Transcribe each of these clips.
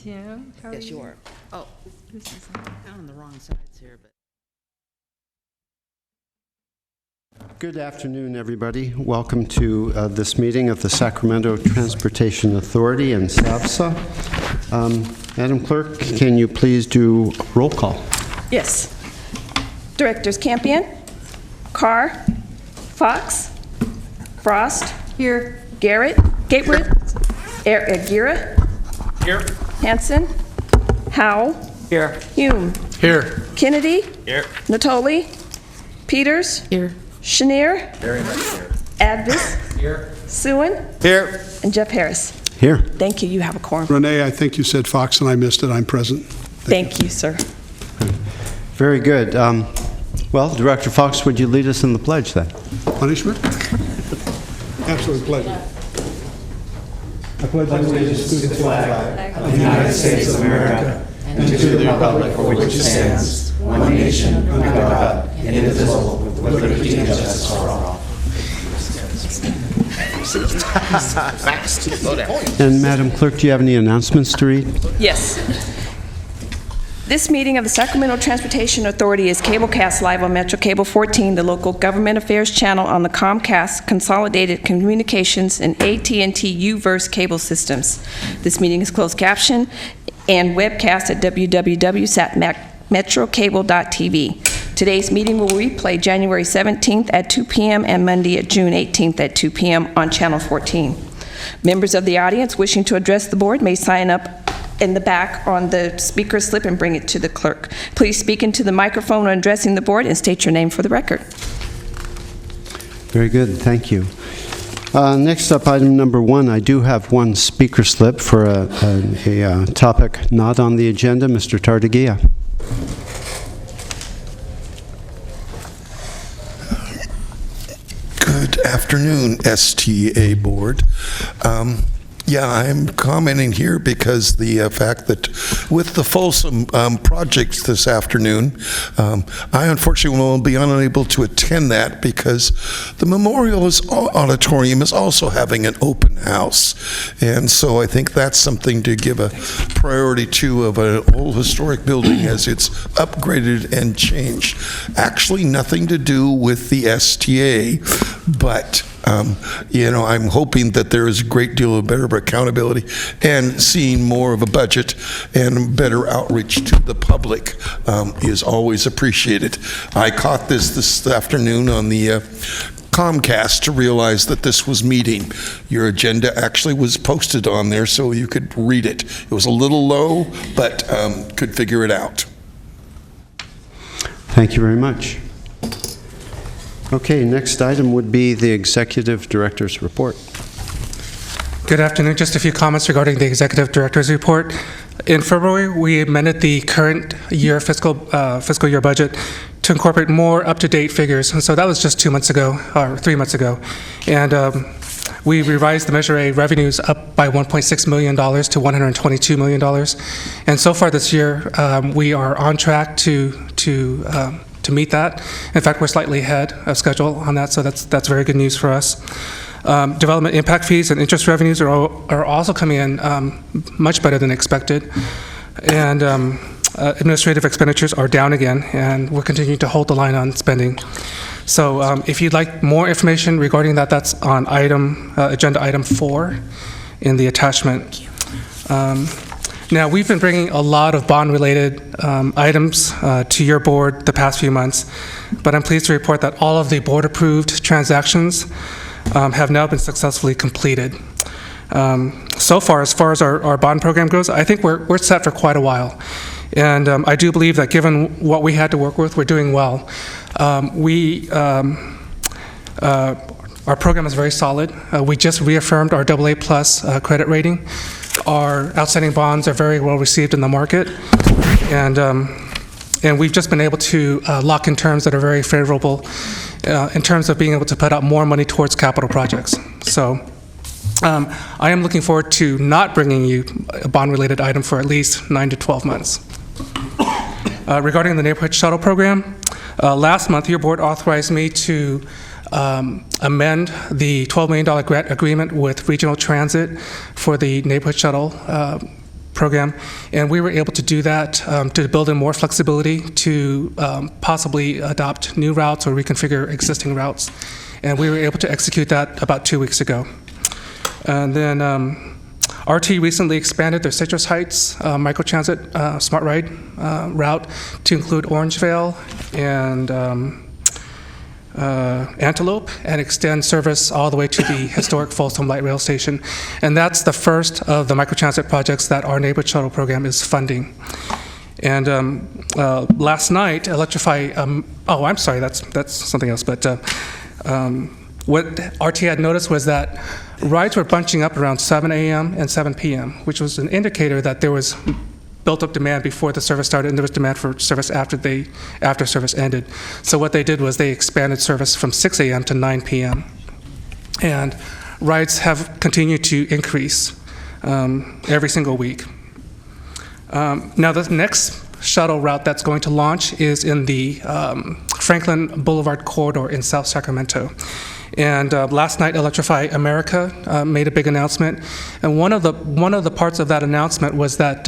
Tim, how are Yes, you? you are. Oh, This is I'm on the wrong sides here, but. Good afternoon, everybody. Welcome to this meeting of the Sacramento Transportation Authority and SAVSA. Madam Clerk, can you please do roll call? Yes. Directors Campion, Carr, Fox, Frost. Here. Garrett, Gatewood, Aguirre. Here. Hanson, Howe. Here. Hume. Here. Kennedy. Here. Natoli. Peters. Here. Chenier. Very much here. Advis. Here. Suen. Here. And Jeff Harris. Here. Thank you. You have a quorum. Renee, I think you said Fox and I missed it. I'm present. Thank you, sir. Very good. Well, Director Fox, would you lead us in the pledge then? Punishment? Absolute pleasure. I pledge allegiance to the flag of the United States of America and to the republic for which it stands, one nation, under God, indivisible, with liberty and justice for all. And Madam Clerk, do you have any announcements to read? Yes. This meeting of the Sacramento Transportation Authority is cablecast live on Metro Cable 14, the local government affairs channel on the Comcast Consolidated Communications and AT&T U-verse cable systems. This meeting is closed caption and webcast at www.metrocable.tv. Today's meeting will replay January 17th at 2 p.m. and Monday at June 18th at 2 p.m. on Channel 14. Members of the audience wishing to address the board may sign up in the back on the speaker slip and bring it to the clerk. Please speak into the microphone when addressing the board and state your name for the record. Very good. Thank you. Next up, item number 1, I do have one speaker slip for a topic not on the agenda. Mr. Tardigia. Good afternoon, STA Board. Yeah, I'm commenting here because the fact that with the Folsom project this afternoon, I unfortunately will be unable to attend that because the Memorial Auditorium is also having an open house. And so I think that's something to give a priority to of an old historic building as it's upgraded and changed. Actually, nothing to do with the STA, but you know, I'm hoping that there is a great deal of better accountability and seeing more of a budget and better outreach to the public is always appreciated. I caught this afternoon on the Comcast to realize that this was meeting. Your agenda actually was posted on there so you could read it. It was a little low, but could figure it out. Thank you very much. Okay, next item would be the Executive Director's Report. Good afternoon. Just a few comments regarding the Executive Director's Report. In February, we amended the current year fiscal year budget to incorporate more up-to-date figures. And so that was just 2 months ago, or 3 months ago. And We revised the Measure A revenues up by $1.6 million to $122 million. And so far this year, we are on track to meet that. In fact, we're slightly ahead of schedule on that, so that's very good news for us. Development impact fees and interest revenues are also coming in much better than expected. And administrative expenditures are down again, and we're continuing to hold the line on spending. So if you'd like more information regarding that, that's on agenda item 4 in the attachment. Now, we've been bringing a lot of bond-related items to your board the past few months, but I'm pleased to report that all of the board-approved transactions have now been successfully completed. So far as our bond program goes, I think we're set for quite a while. And I do believe that given what we had to work with, we're doing well. Our program is very solid. We just reaffirmed our AA+ credit rating. Our outstanding bonds are very well received in the market, and we've just been able to lock in terms that are very favorable in terms of being able to put out more money towards capital projects. So I am looking forward to not bringing you a bond-related item for at least 9 to 12 months. Regarding the neighborhood shuttle program, last month your board authorized me to amend the $12 million grant agreement with Regional Transit for the neighborhood shuttle program, and we were able to do that to build in more flexibility to possibly adopt new routes or reconfigure existing routes, and we were able to execute that about 2 weeks ago. And then RT recently expanded their Citrus Heights microtransit smart ride route to include Orangevale and Antelope, and extend service all the way to the historic Folsom Light Rail Station. And that's the first of the microtransit projects that our neighborhood shuttle program is funding. And last night, Electrify, oh, I'm sorry, that's something else, but what RT had noticed was that rides were bunching up around 7 a.m. and 7 p.m., which was an indicator that there was built-up demand before the service started, and there was demand for service after service ended. So what they did was they expanded service from 6 a.m. to 9 p.m. And rides have continued to increase every single week. Now, the next shuttle route that's going to launch is in the Franklin Boulevard corridor in South Sacramento. And last night, Electrify America made a big announcement, and one of the parts of that announcement was that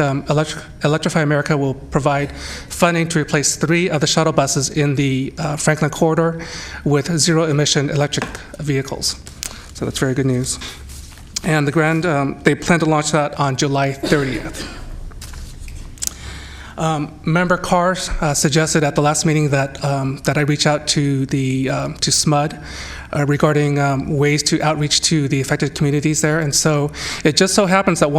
Electrify America will provide funding to replace 3 of the shuttle buses in the Franklin corridor with zero-emission electric vehicles. So that's very good news. And they plan to launch that on July 30th. Member Carr suggested at the last meeting that I reach out to SMUD regarding ways to outreach to the affected communities there, and so it just so happens that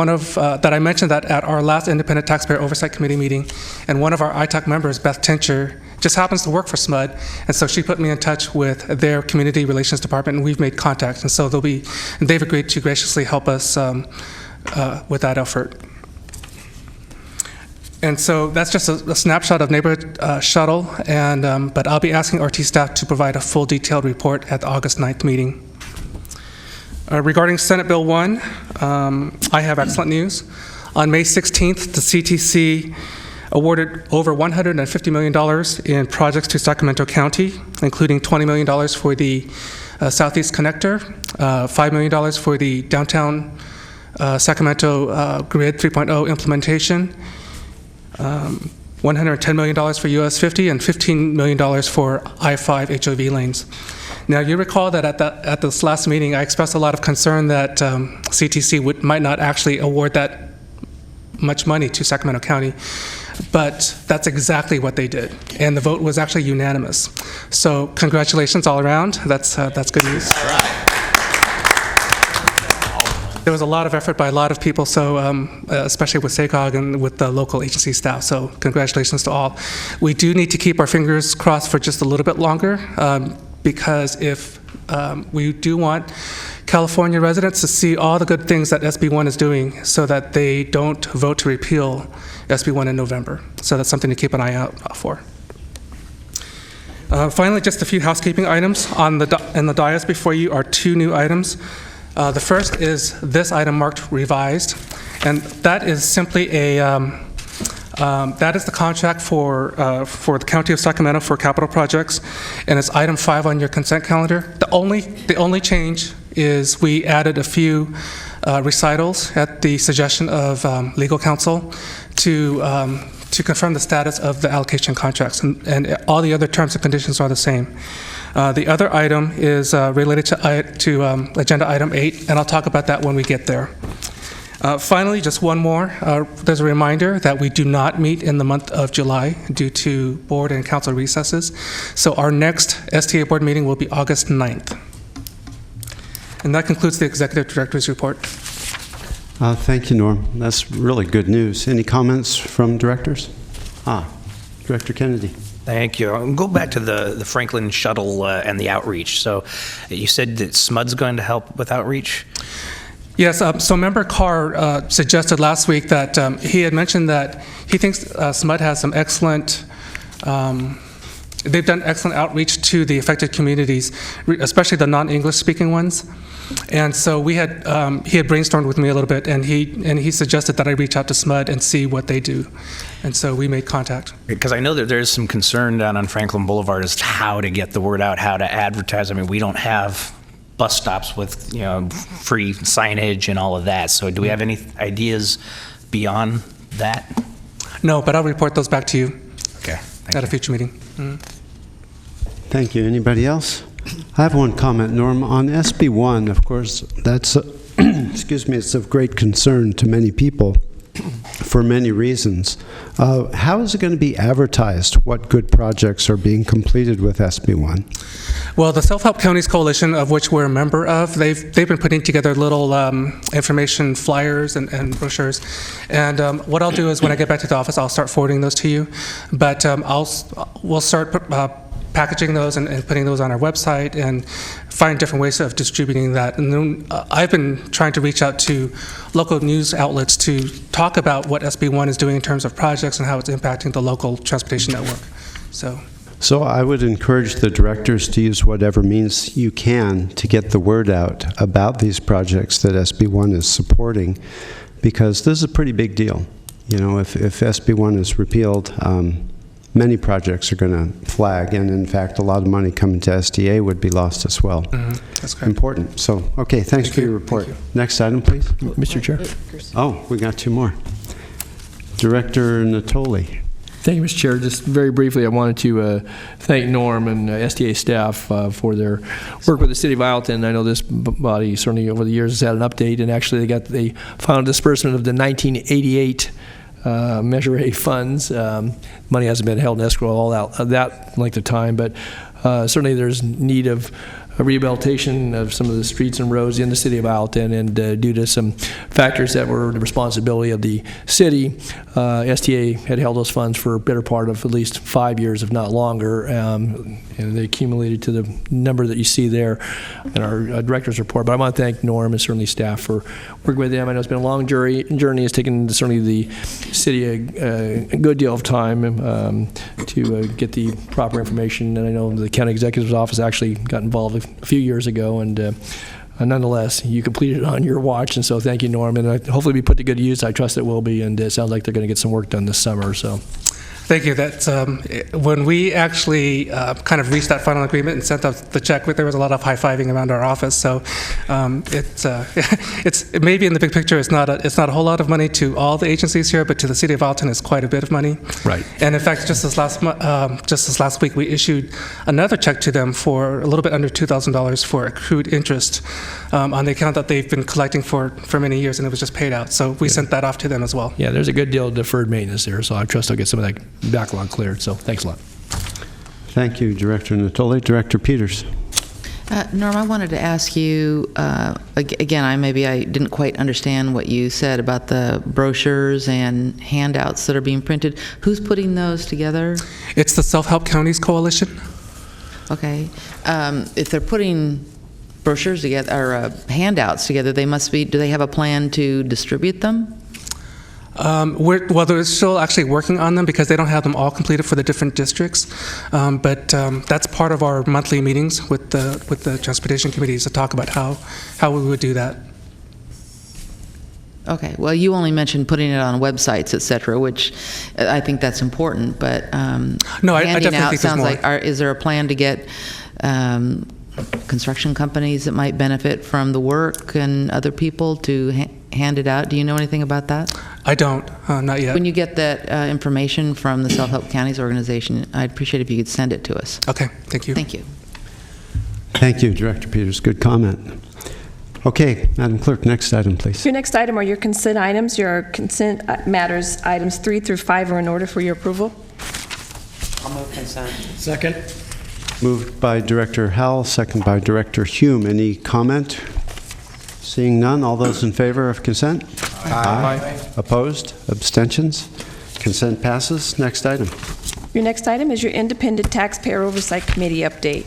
that I mentioned that at our last Independent Taxpayer Oversight Committee meeting, and one of our ITAC members, Beth Tincher, just happens to work for SMUD, and so she put me in touch with their Community Relations Department, and we've made contact, and so they've agreed to graciously help us with that effort. And so that's just a snapshot of neighborhood shuttle, and but I'll be asking RT staff to provide a full detailed report at the August 9th meeting. Regarding Senate Bill 1, I have excellent news. On May 16th, the CTC awarded over $150 million in projects to Sacramento County, including $20 million for the Southeast Connector, $5 million for the downtown Sacramento Grid 3.0 implementation, $110 million for US 50, and $15 million for I-5 HOV lanes. Now, you recall that at this last meeting, I expressed a lot of concern that CTC might not actually award that much money to Sacramento County, but that's exactly what they did, and the vote was actually unanimous. So, congratulations all around. That's good news. All right. There was a lot of effort by a lot of people, so especially with SACOG and with the local agency staff, so congratulations to all. We do need to keep our fingers crossed for just a little bit longer, because if we do want California residents to see all the good things that SB1 is doing so that they don't vote to repeal SB1 in November. So that's something to keep an eye out for. Finally, just a few housekeeping items. In the dais before you are 2 new items. The first is this item marked revised, and that is simply that is the contract for the County of Sacramento for capital projects, and it's item 5 on your consent calendar. The only change is we added a few recitals at the suggestion of legal counsel to confirm the status of the allocation contracts, and all the other terms and conditions are the same. The other item is related to agenda item 8, and I'll talk about that when we get there. Finally, just one more. There's a reminder that we do not meet in the month of July due to board and council recesses. So our next STA board meeting will be August 9th. And that concludes the executive director's report. Thank you, Norm. That's really good news. Any comments from directors? Director Kennedy. Thank you. I'll go back to the Franklin shuttle and the outreach. So you said that SMUD's going to help with outreach? Yes, so Member Carr suggested last week that he had mentioned that he thinks SMUD has some excellent, they've done excellent outreach to the affected communities, especially the non-English speaking ones. And so he had brainstormed with me a little bit, and he suggested that I reach out to SMUD and see what they do. And so we made contact. Because I know that there's some concern down on Franklin Boulevard as to how to get the word out, how to advertise. I mean, we don't have bus stops with free signage and all of that. So do we have any ideas beyond that? No, but I'll report those back to you Okay. at a future meeting. Mm-hmm. Thank you. Anybody else? I have one comment, Norm. On SB1, of course, that's, excuse me, it's of great concern to many people for many reasons. How is it going to be advertised what good projects are being completed with SB1? Well, the Self-Help Counties Coalition, of which we're a member of, they've been putting together little information flyers and brochures. And what I'll do is when I get back to the office, I'll start forwarding those to you. But we'll start packaging those and putting those on our website and find different ways of distributing that. And then I've been trying to reach out to local news outlets to talk about what SB1 is doing in terms of projects and how it's impacting the local transportation network. So I would encourage the directors to use whatever means you can to get the word out about these projects that SB1 is supporting, because this is a pretty big deal. You know, if SB1 is repealed, many projects are going to flag, and in fact, a lot of money coming to STA would be lost as well. Mm-hmm. That's correct. Important. So, okay, thanks for your report. Next item, please. Mr. Chair. Oh, we got two more. Director Natoli. Thank you, Mr. Chair. Just very briefly, I wanted to thank Norm and STA staff for their work with the City of Ileton. I know this body certainly over the years has had an update, and actually they got the final disbursement of the 1988 Measure A funds. Money hasn't been held in escrow all out that length of time, but certainly there's need of a rehabilitation of some of the streets and roads in the City of Ileton, and due to some factors that were the responsibility of the city, STA had held those funds for a better part of at least 5 years, if not longer, and they accumulated to the number that you see there in our director's report. But I want to thank Norm and certainly staff for working with them. I know it's been a long journey. It's taken certainly the city a good deal of time to get the proper information, and I know the county executive's office actually got involved a few years ago, and nonetheless, you completed it on your watch, and so thank you, Norm, and hopefully we put to good use. I trust it will be, and it sounds like they're going to get some work done this summer. So. Thank you. That's when we actually kind of reached that final agreement and sent out the check. There was a lot of high-fiving around our office. So it's maybe in the big picture, it's not a whole lot of money to all the agencies here, but to the City of Ileton, it's quite a bit of money. Right. And in fact, just this last week, we issued another check to them for a little bit under $2,000 for accrued interest on the account that they've been collecting for many years, and it was just paid out. So we sent that off to them as well. Yeah, there's a good deal of deferred maintenance there, so I trust I'll get some of that backlog cleared. So thanks a lot. Thank you, Director Natoli. Director Peters. Norm, I wanted to ask you, again, I didn't quite understand what you said about the brochures and handouts that are being printed. Who's putting those together? It's the Self-Help Counties Coalition. Okay. If they're putting brochures together, or handouts together, do they have a plan to distribute them? Well, they're still actually working on them because they don't have them all completed for the different districts. But that's part of our monthly meetings with the transportation committees to talk about how we would do that. Okay, well, you only mentioned putting it on websites, et cetera, which I think that's important, but No, I handing definitely out think there's sounds more. like, is there a plan to get construction companies that might benefit from the work and other people to hand it out? Do you know anything about that? I don't, not yet. When you get that information from the Self-Help Counties organization, I'd appreciate if you could send it to us. Okay, thank you. Thank you. Thank you, Director Peters. Good comment. Okay, Madam Clerk, next item, please. Your next item are your consent items. Your consent matters, items 3 through 5 are in order for your approval. I'll move consent. Second. Moved by Director Howell, second by Director Hume. Any comment? Seeing none, all those in favor of consent? Aye. Opposed? Abstentions? Consent passes. Next item. Your next item is your Independent Taxpayer Oversight Committee update.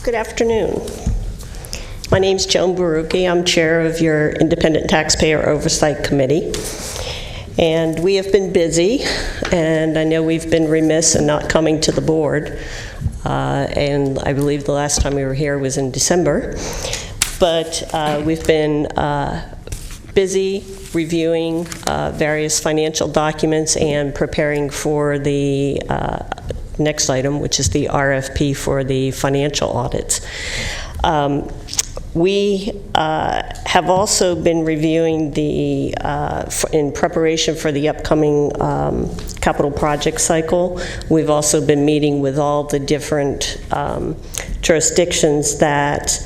Good afternoon. My name's Joan Baruki. I'm chair of your Independent Taxpayer Oversight Committee. And we have been busy, and I know we've been remiss in not coming to the board. And I believe the last time we were here was in December. But we've been busy reviewing various financial documents and preparing for the next item, which is the RFP for the financial audits. We have also been reviewing the, in preparation for the upcoming capital project cycle. We've also been meeting with all the different jurisdictions that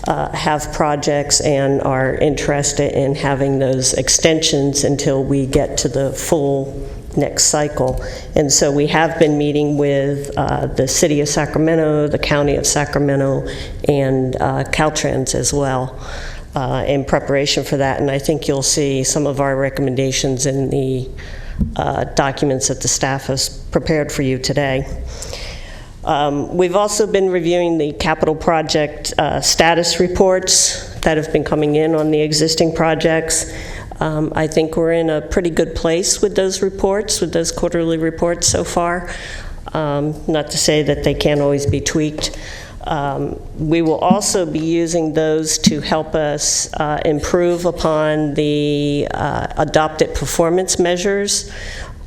have projects and are interested in having those extensions until we get to the full next cycle. And so we have been meeting with the City of Sacramento, the County of Sacramento, and Caltrans as well in preparation for that. And I think you'll see some of our recommendations in the documents that the staff has prepared for you today. We've also been reviewing the capital project status reports that have been coming in on the existing projects. I think we're in a pretty good place with those reports, with those quarterly reports so far. Not to say that they can't always be tweaked. We will also be using those to help us improve upon the adopted performance measures.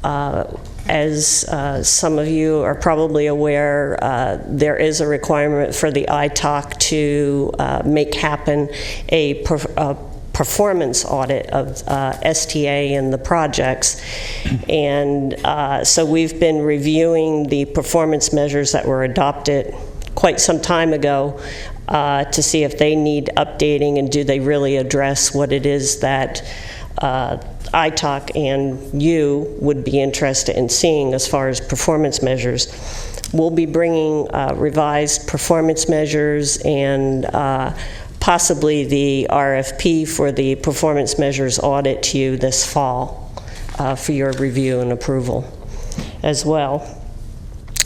As some of you are probably aware, there is a requirement for the ITOC to make happen a performance audit of STA and the projects. And so we've been reviewing the performance measures that were adopted quite some time ago to see if they need updating and do they really address what it is that ITOC and you would be interested in seeing as far as performance measures. We'll be bringing revised performance measures and possibly the RFP for the performance measures audit to you this fall for your review and approval as well.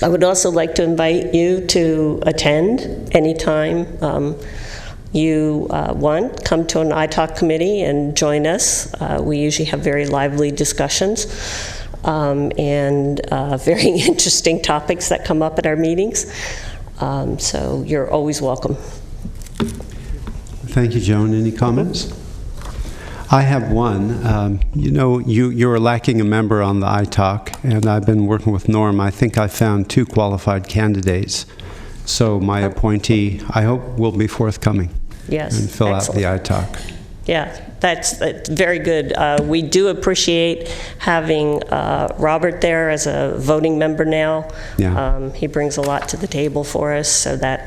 I would also like to invite you to attend anytime you want. Come to an ITOC committee and join us. We usually have very lively discussions and very interesting topics that come up at our meetings. So you're always welcome. Thank you, Joan. Any comments? I have one. You know, you're lacking a member on the ITOC, and I've been working with Norm. I think I found 2 qualified candidates. So my appointee, I hope, will be forthcoming. Yes, and fill excellent. out the ITOC. Yeah, that's very good. We do appreciate having Robert there as a voting member now. Yeah. He brings a lot to the table for us, so that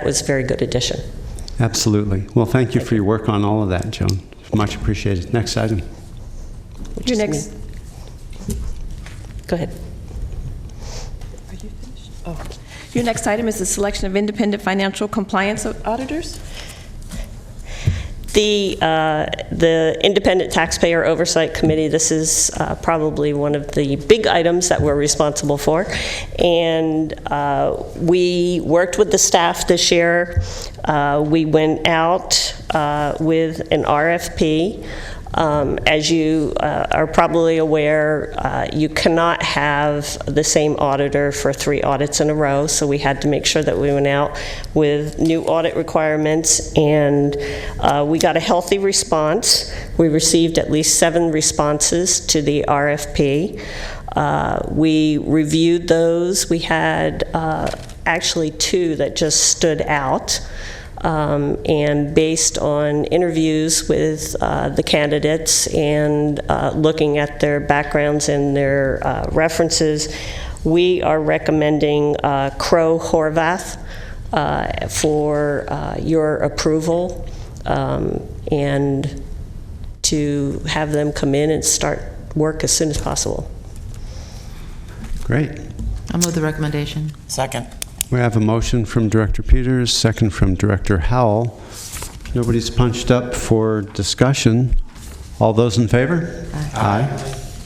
was a very good addition. Absolutely. Well, thank you for your work on all of that, Joan. Much appreciated. Next item. Your next, Go ahead. are you finished? Oh. Your next item is the selection of independent financial compliance auditors. The Independent Taxpayer Oversight Committee, this is probably one of the big items that we're responsible for. And we worked with the staff this year We went out with an RFP. As you are probably aware, you cannot have the same auditor for 3 audits in a row, so we had to make sure that we went out with new audit requirements, and we got a healthy response. We received at least 7 responses to the RFP. We reviewed those. We had actually 2 that just stood out. And based on interviews with the candidates and looking at their backgrounds and their references, we are recommending Crow Horvath for your approval and to have them come in and start work as soon as possible. Great. I'll move the recommendation. Second. We have a motion from Director Peters, second from Director Howell. Nobody's punched up for discussion. All those in favor? Aye.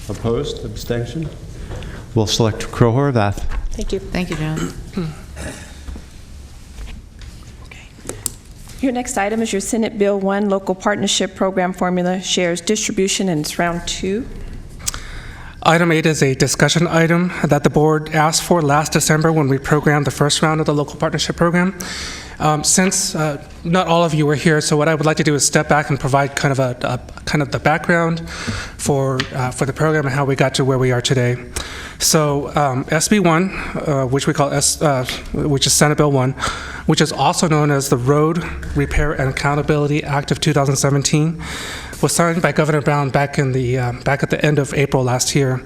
Opposed? Abstention? We'll select Crow Horvath. Thank you. Thank you, John. Your next item is your Senate Bill 1 Local Partnership Program Formula Shares Distribution, and it's round 2. Item 8 is a discussion item that the board asked for last December when we programmed the first round of the local partnership program. Since not all of you were here, so what I would like to do is step back and provide kind of the background for the program and how we got to where we are today. So SB 1, which we call which is Senate Bill 1, which is also known as the Road Repair and Accountability Act of 2017, was signed by Governor Brown back at the end of April last year.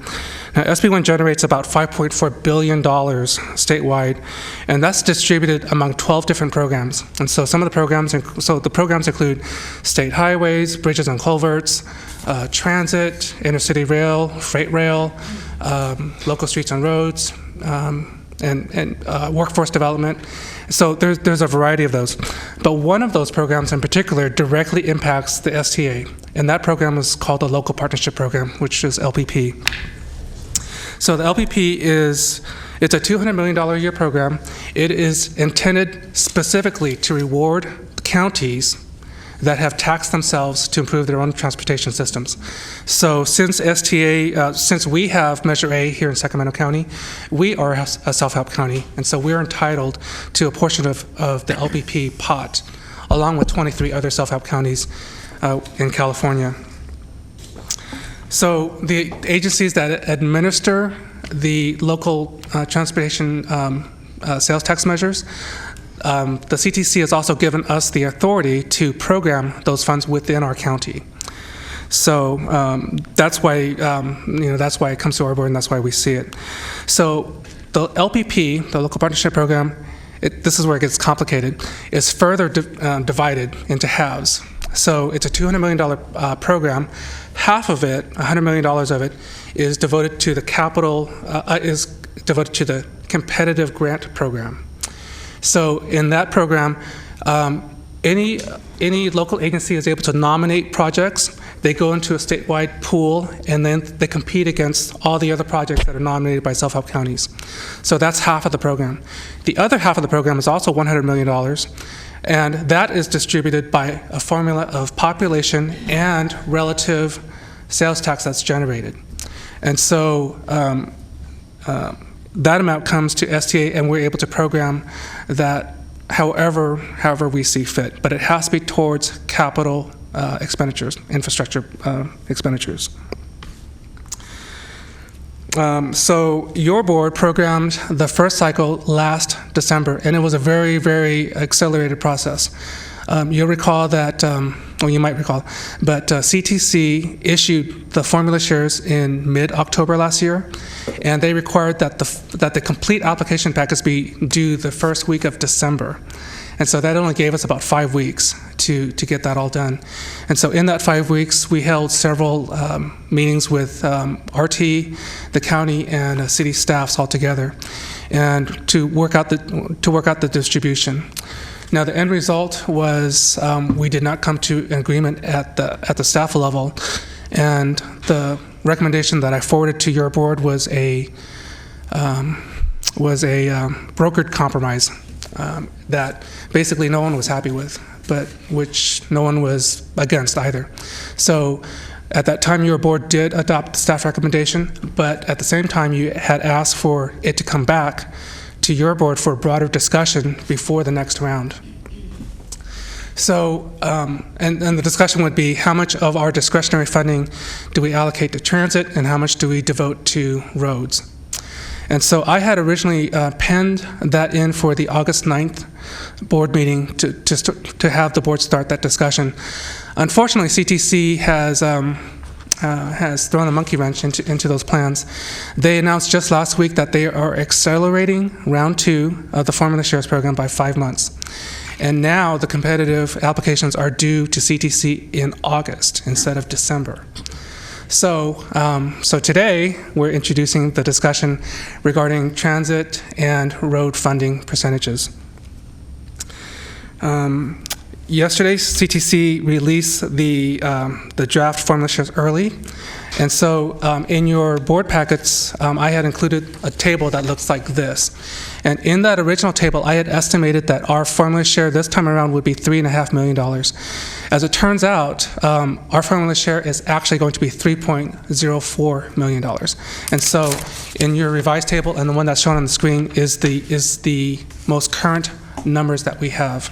Now, SB 1 generates about $5.4 billion statewide, and that's distributed among 12 different programs. And so some of the programs, include state highways, bridges and culverts, transit, intercity rail, freight rail, local streets and roads, and workforce development. So there's a variety of those. But one of those programs in particular directly impacts the STA, and that program is called the Local Partnership Program, which is LPP. So the LPP it's a $200 million a year program. It is intended specifically to reward counties that have taxed themselves to improve their own transportation systems. So since we have Measure A here in Sacramento County, we are a self-help county, and so we're entitled to a portion of the LPP pot, along with 23 other self-help counties in California. So the agencies that administer the local transportation sales tax measures, the CTC has also given us the authority to program those funds within our county. So that's why that's why it comes to our board, and that's why we see it. So the LPP, the Local Partnership Program, this is where it gets complicated, is further divided into halves. So it's a $200 million program. Half of it, $100 million of it, is devoted to the the competitive grant program. So in that program, any local agency is able to nominate projects. They go into a statewide pool, and then they compete against all the other projects that are nominated by self-help counties. So that's half of the program. The other half of the program is also $100 million, and that is distributed by a formula of population and relative sales tax that's generated. And so that amount comes to STA, and we're able to program that however we see fit, but it has to be towards capital expenditures, infrastructure expenditures. So your board programmed the first cycle last December, and it was a very, very accelerated process. You'll recall that, or you might recall, but CTC issued the formula shares in mid-October last year, and they required that the complete application package be due the first week of December. And so that only gave us about 5 weeks to get that all done. And so in that 5 weeks, we held several meetings with RT, the county, and city staffs all together, and to work out the distribution. Now, the end result was we did not come to an agreement at the staff level, and the recommendation that I forwarded to your board was a brokered compromise. that basically no one was happy with, but which no one was against either. So at that time, your board did adopt the staff recommendation, but at the same time, you had asked for it to come back to your board for a broader discussion before the next round. So, and the discussion would be how much of our discretionary funding do we allocate to transit and how much do we devote to roads? And so I had originally penned that in for the August 9th board meeting to have the board start that discussion. Unfortunately, CTC has thrown a monkey wrench into those plans. They announced just last week that they are accelerating round 2 of the formula shares program by 5 months. And now the competitive applications are due to CTC in August instead of December. So, so today we're introducing the discussion regarding transit and road funding percentages. Yesterday, CTC released the draft formula shares early, and so in your board packets, I had included a table that looks like this. And in that original table, I had estimated that our formula share this time around would be $3.5 million. As it turns out, our formula share is actually going to be $3.04 million. And so in your revised table, and the one that's shown on the screen is the most current numbers that we have.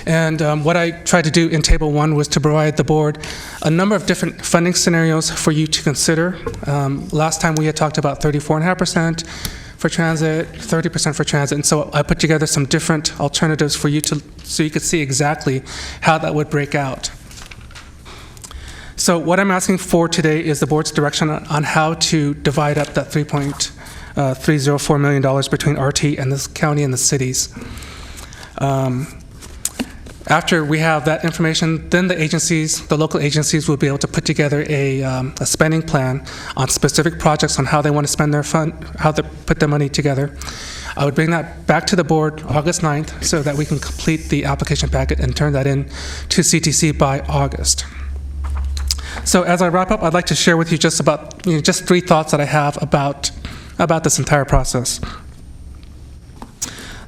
And what I tried to do in Table 1 was to provide the board a number of different funding scenarios for you to consider. Last time we had talked about 34.5% for transit, 30% for transit, and so I put together some different alternatives for you so you could see exactly how that would break out. So what I'm asking for today is the board's direction on how to divide up that $3.304 million between RT and this county and the cities. After we have that information, then the local agencies will be able to put together a spending plan on specific projects on how they want to spend their fund, how they put their money together. I would bring that back to the board August 9th so that we can complete the application packet and turn that in to CTC by August. So as I wrap up, I'd like to share with you just 3 thoughts that I have about this entire process.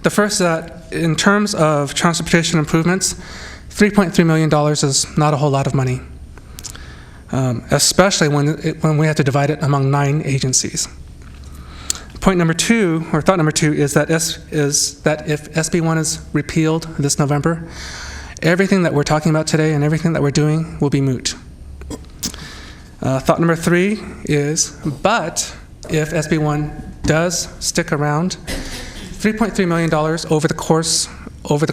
The first is that in terms of transportation improvements, $3.3 million is not a whole lot of money, especially when we have to divide it among 9 agencies. Point number 2, or thought number 2, is that if SB1 is repealed this November, everything that we're talking about today and everything that we're doing will be moot. Thought number 3 is, but if SB1 does stick around, $3.3 million over the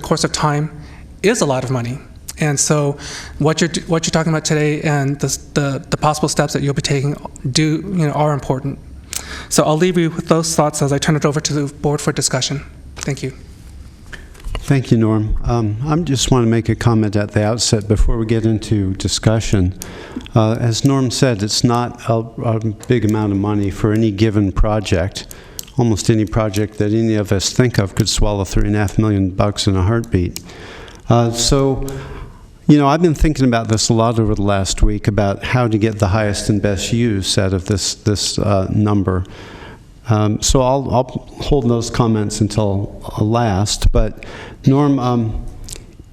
course of time is a lot of money, and so what you're talking about today and the possible steps that you'll be taking are important. So I'll leave you with those thoughts as I turn it over to the board for discussion. Thank you. Thank you, Norm. I just want to make a comment at the outset before we get into discussion. As Norm said, it's not a big amount of money for any given project. Almost any project that any of us think of could swallow $3.5 million in a heartbeat. So, I've been thinking about this a lot over the last week about how to get the highest and best use out of this number. So I'll hold those comments until last. But Norm,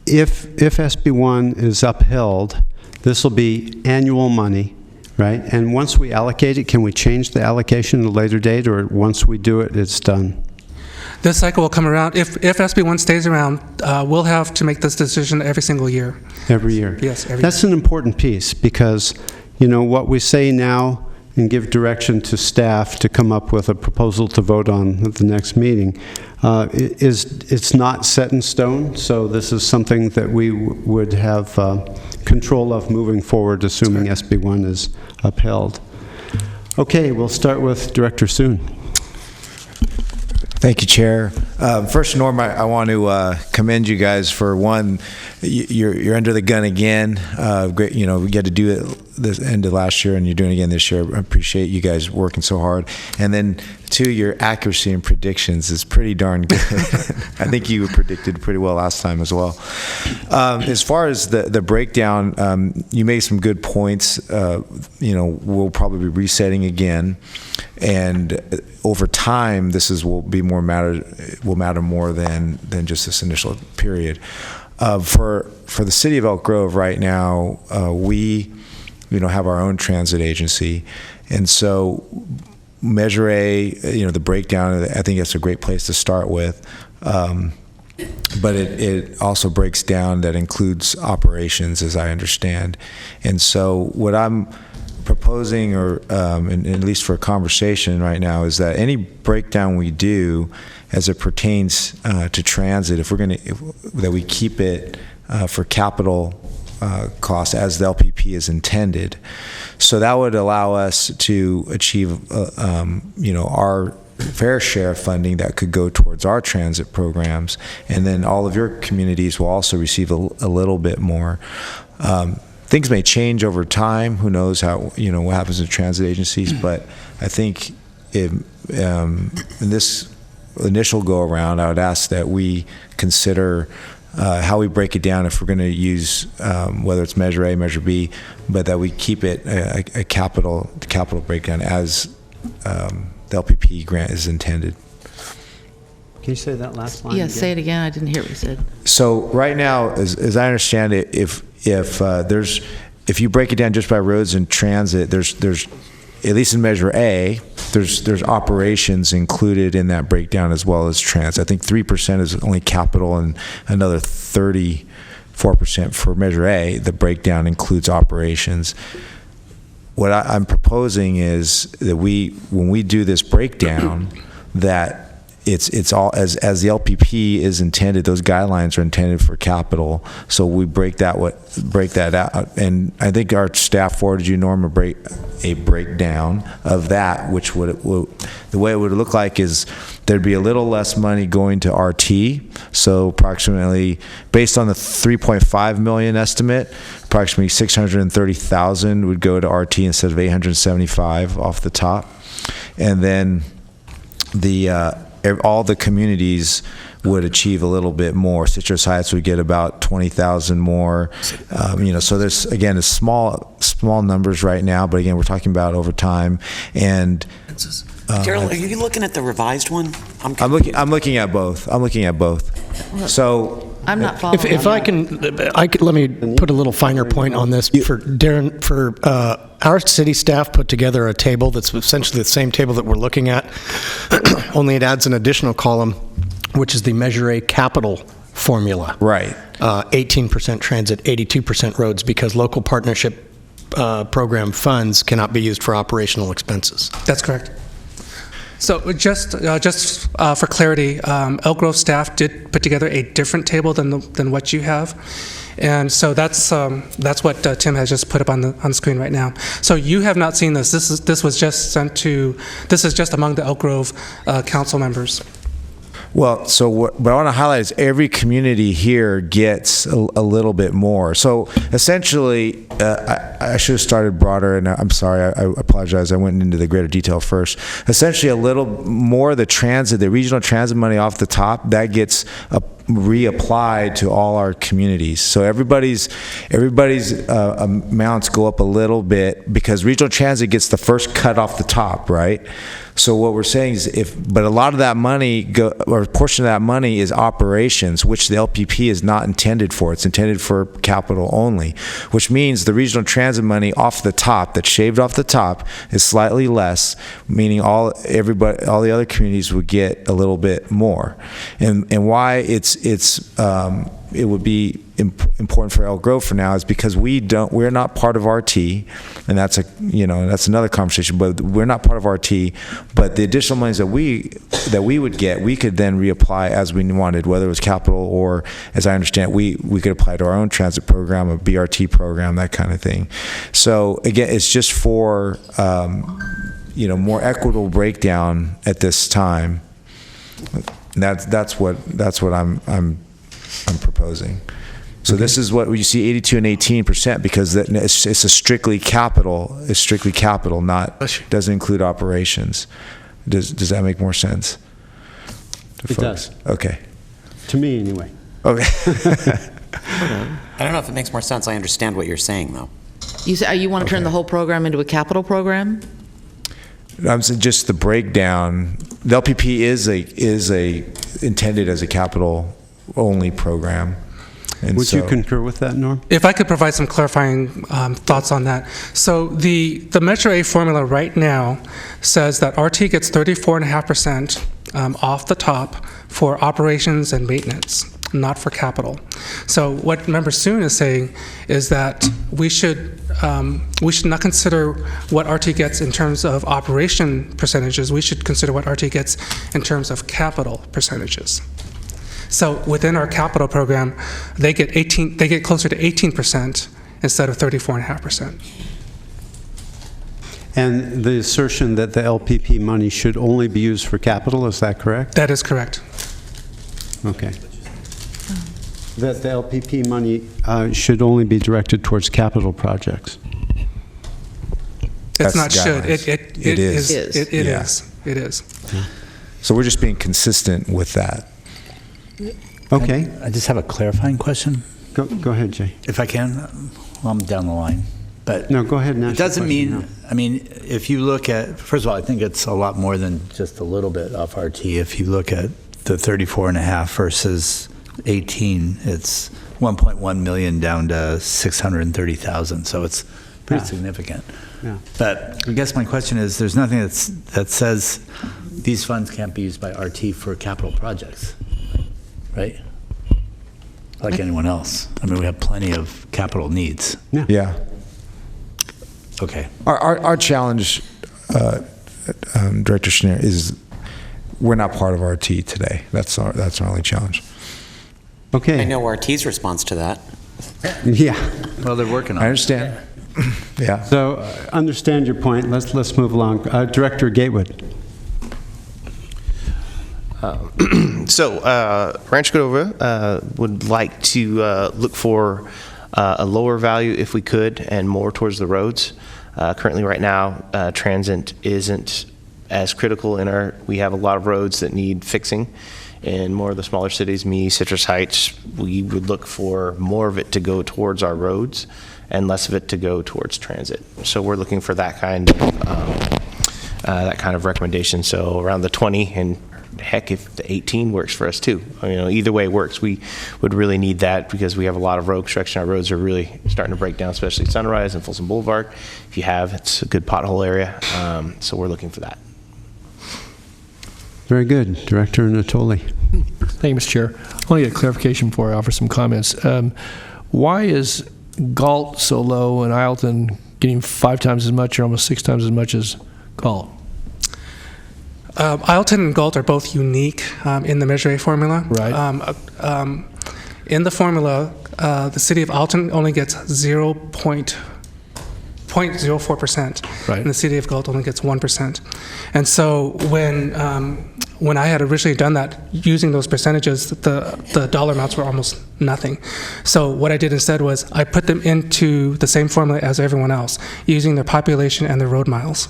if SB1 is upheld, this will be annual money. Right? And once we allocate it, can we change the allocation at a later date, or once we do it, it's done? This cycle will come around. If SB1 stays around, we'll have to make this decision every single year. Every year? Yes, every year. That's an important piece because, what we say now and give direction to staff to come up with a proposal to vote on at the next meeting, it's not set in stone, so this is something that we would have control of moving forward, assuming SB1 is upheld. Okay, we'll start with Director Soon. Thank you, Chair. First, Norm, I want to commend you guys for one. You're under the gun again. Great, we got to do it this end of last year, and you're doing it again this year. I appreciate you guys working so hard. And then, two, your accuracy in predictions is pretty darn good. I think you predicted pretty well last time as well. As far as the breakdown, you made some good points. We'll probably be resetting again, and over time, will matter more than just this initial period. For the city of Elk Grove right now, we have our own transit agency, and so Measure A, the breakdown, I think that's a great place to start with. But it also breaks down, that includes operations, as I understand. And so what I'm proposing, or and at least for a conversation right now, is that any breakdown we do as it pertains to transit, that we keep it for capital costs as the LPP is intended. So that would allow us to achieve our fair share of funding that could go towards our transit programs, and then all of your communities will also receive a little bit more. Things may change over time. Who knows what happens in transit agencies? But I think in this initial go around, I would ask that we consider how we break it down, if we're going to use whether it's Measure A, Measure B, but that we keep it a capital breakdown as the LPP grant is intended. Can you say that last line? Yeah, again? say it again. I didn't hear what you said. So right now, as I understand it, if you break it down just by roads and transit, there's at least in Measure A, there's operations included in that breakdown as well as transit. I think 3% is only capital, and another 34% for Measure A. The breakdown includes operations. What I'm proposing is that when we do this breakdown, that it's all as the LPP is intended. Those guidelines are intended for capital, so we break that out. And I think our staff forwarded you, Norm, a breakdown of that, which the way it would look like is there'd be a little less money going to RT. So approximately, based on the 3.5 million estimate, approximately 630,000 would go to RT instead of 875 off the top, and then all the communities would achieve a little bit more. Citrus Heights would get about 20,000 more. So there's, again, it's small numbers right now, but again, we're talking about over time. And Daryl, are you looking at the revised one? I'm looking at both. So I'm not following. If I can, let me put a little finer point on this. For Darren, our city staff put together a table that's essentially the same table that we're looking at, only it adds an additional column, which is the Measure A capital formula. Right. 18% transit, 82% roads, because local partnership program funds cannot be used for operational expenses. That's correct. So just for clarity, Elk Grove staff did put together a different table than what you have, and so that's what Tim has just put up on the screen right now. So you have not seen this. This was just sent to. This is just among the Elk Grove council members. Well, so what I want to highlight is every community here gets a little bit more. So essentially, I should have started broader, and I'm sorry, I apologize. I went into the greater detail first. Essentially, a little more of the regional transit money off the top, that gets reapplied to all our communities. So everybody's amounts go up a little bit because regional transit gets the first cut off the top, right? So what we're saying is but a lot of that money, or a portion of that money, is operations, which the LPP is not intended for. It's intended for capital only, which means the regional transit money off the top, that's shaved off the top, is slightly less, meaning all the other communities would get a little bit more. And why it would be important for Elk Grove for now is because we're not part of RT, and that's another conversation, but we're not part of RT. But the additional monies that we would get, we could then reapply as we wanted, whether it was capital or, as I understand, we could apply to our own transit program, a BRT program, that kind of thing. So again, it's just for more equitable breakdown at this time. And that's what I'm proposing. So this is what you see 82 and 18% because it's a strictly capital. It's strictly capital, doesn't include operations. Does that make more sense? It does. Okay. To me, anyway. Okay. I don't know if it makes more sense. I understand what you're saying, though. You want to turn the whole program into a capital program? I'm saying just the breakdown. The LPP is intended as a capital only program. And Would you concur with that, Norm? If I could provide some clarifying thoughts on that. So the Metro A formula right now says that RT gets 34.5% off the top for operations and maintenance, not for capital. So what Member Soon is saying is that we should not consider what RT gets in terms of operation percentages. We should consider what RT gets in terms of capital percentages. So within our capital program, they get closer to 18% instead of 34.5%. And the assertion that the LPP money should only be used for capital, is that correct? That is correct. Okay. That the LPP money should only be directed towards capital projects. It's That's not the should. guidelines. It is. It Yeah. is. It is. So we're just being consistent with that. Okay. I just have a clarifying question, Go ahead, Jay. if I can. Well, I'm down the line. But No, go ahead and ask it your doesn't question mean, now. I mean, if you look at, first of all, I think it's a lot more than just a little bit off RT. If you look at the 34.5 versus 18, it's 1.1 million down to 630,000. So it's pretty significant. Yeah. But I guess my question is, there's nothing that says these funds can't be used by RT for capital projects, right? Like anyone else. I mean, we have plenty of capital needs. Yeah. Okay. Our challenge, Director Schneer, is we're not part of RT today. That's our only challenge. Okay. I know RT's response to that. Yeah. Well, they're working on it. I understand. Yeah. So understand your point. Let's move along. Director Gatewood. Rancho Cordova would like to look for a lower value if we could and more towards the roads. Currently right now, transit isn't as critical we have a lot of roads that need fixing. In more of the smaller cities, Citrus Heights, we would look for more of it to go towards our roads and less of it to go towards transit. So we're looking for that kind of recommendation. So around the 20, and heck, if the 18 works for us too. Either way works. We would really need that because we have a lot of road construction. Our roads are really starting to break down, especially Sunrise and Folsom Boulevard. If you have, it's a good pothole area. So we're looking for that. Very good. Director Natoli. Thank you, Mr. Chair. I want to get a clarification before I offer some comments. Why is Galt so low and Ileton getting 5 times as much or almost 6 times as much as Galt? Ileton and Galt are both unique in the Measure A formula. Right. In the formula, the city of Ileton only gets 0.04%, right, and the city of Galt only gets 1%. And so when I had originally done that, using those percentages, the dollar amounts were almost nothing. So what I did instead was I put them into the same formula as everyone else, using their population and their road miles.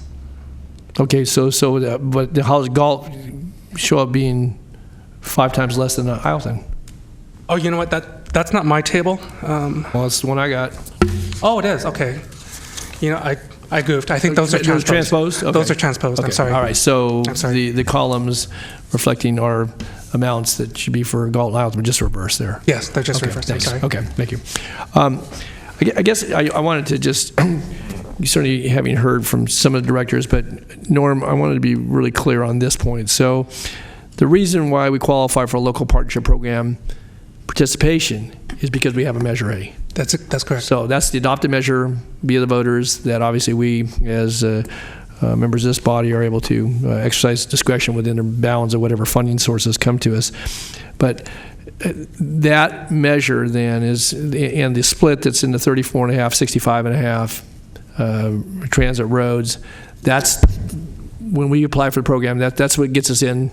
Okay, but how does Galt show up being 5 times less than Ileton? Oh, you know what? That's not my table. Well, it's the one I got. Oh, it is. Okay. I goofed. I think those are transposed. Okay. Those are transposed. Okay. I'm sorry. All right. So I'm sorry. the columns reflecting our amounts that should be for Galt and Ileton were just reversed there. Yes, they're just Okay, reversed. thanks. I'm sorry. Okay, thank you. I guess I wanted to just, certainly having heard from some of the directors, but Norm, I wanted to be really clear on this point. So the reason why we qualify for a local partnership program participation is because we have a Measure A. That's correct. So that's the adopted measure via the voters that obviously we, as members of this body, are able to exercise discretion within the bounds of whatever funding sources come to us. But that measure then is, and the split that's in the 34.5, 65.5 transit roads, that's when we apply for the program, that's what gets us in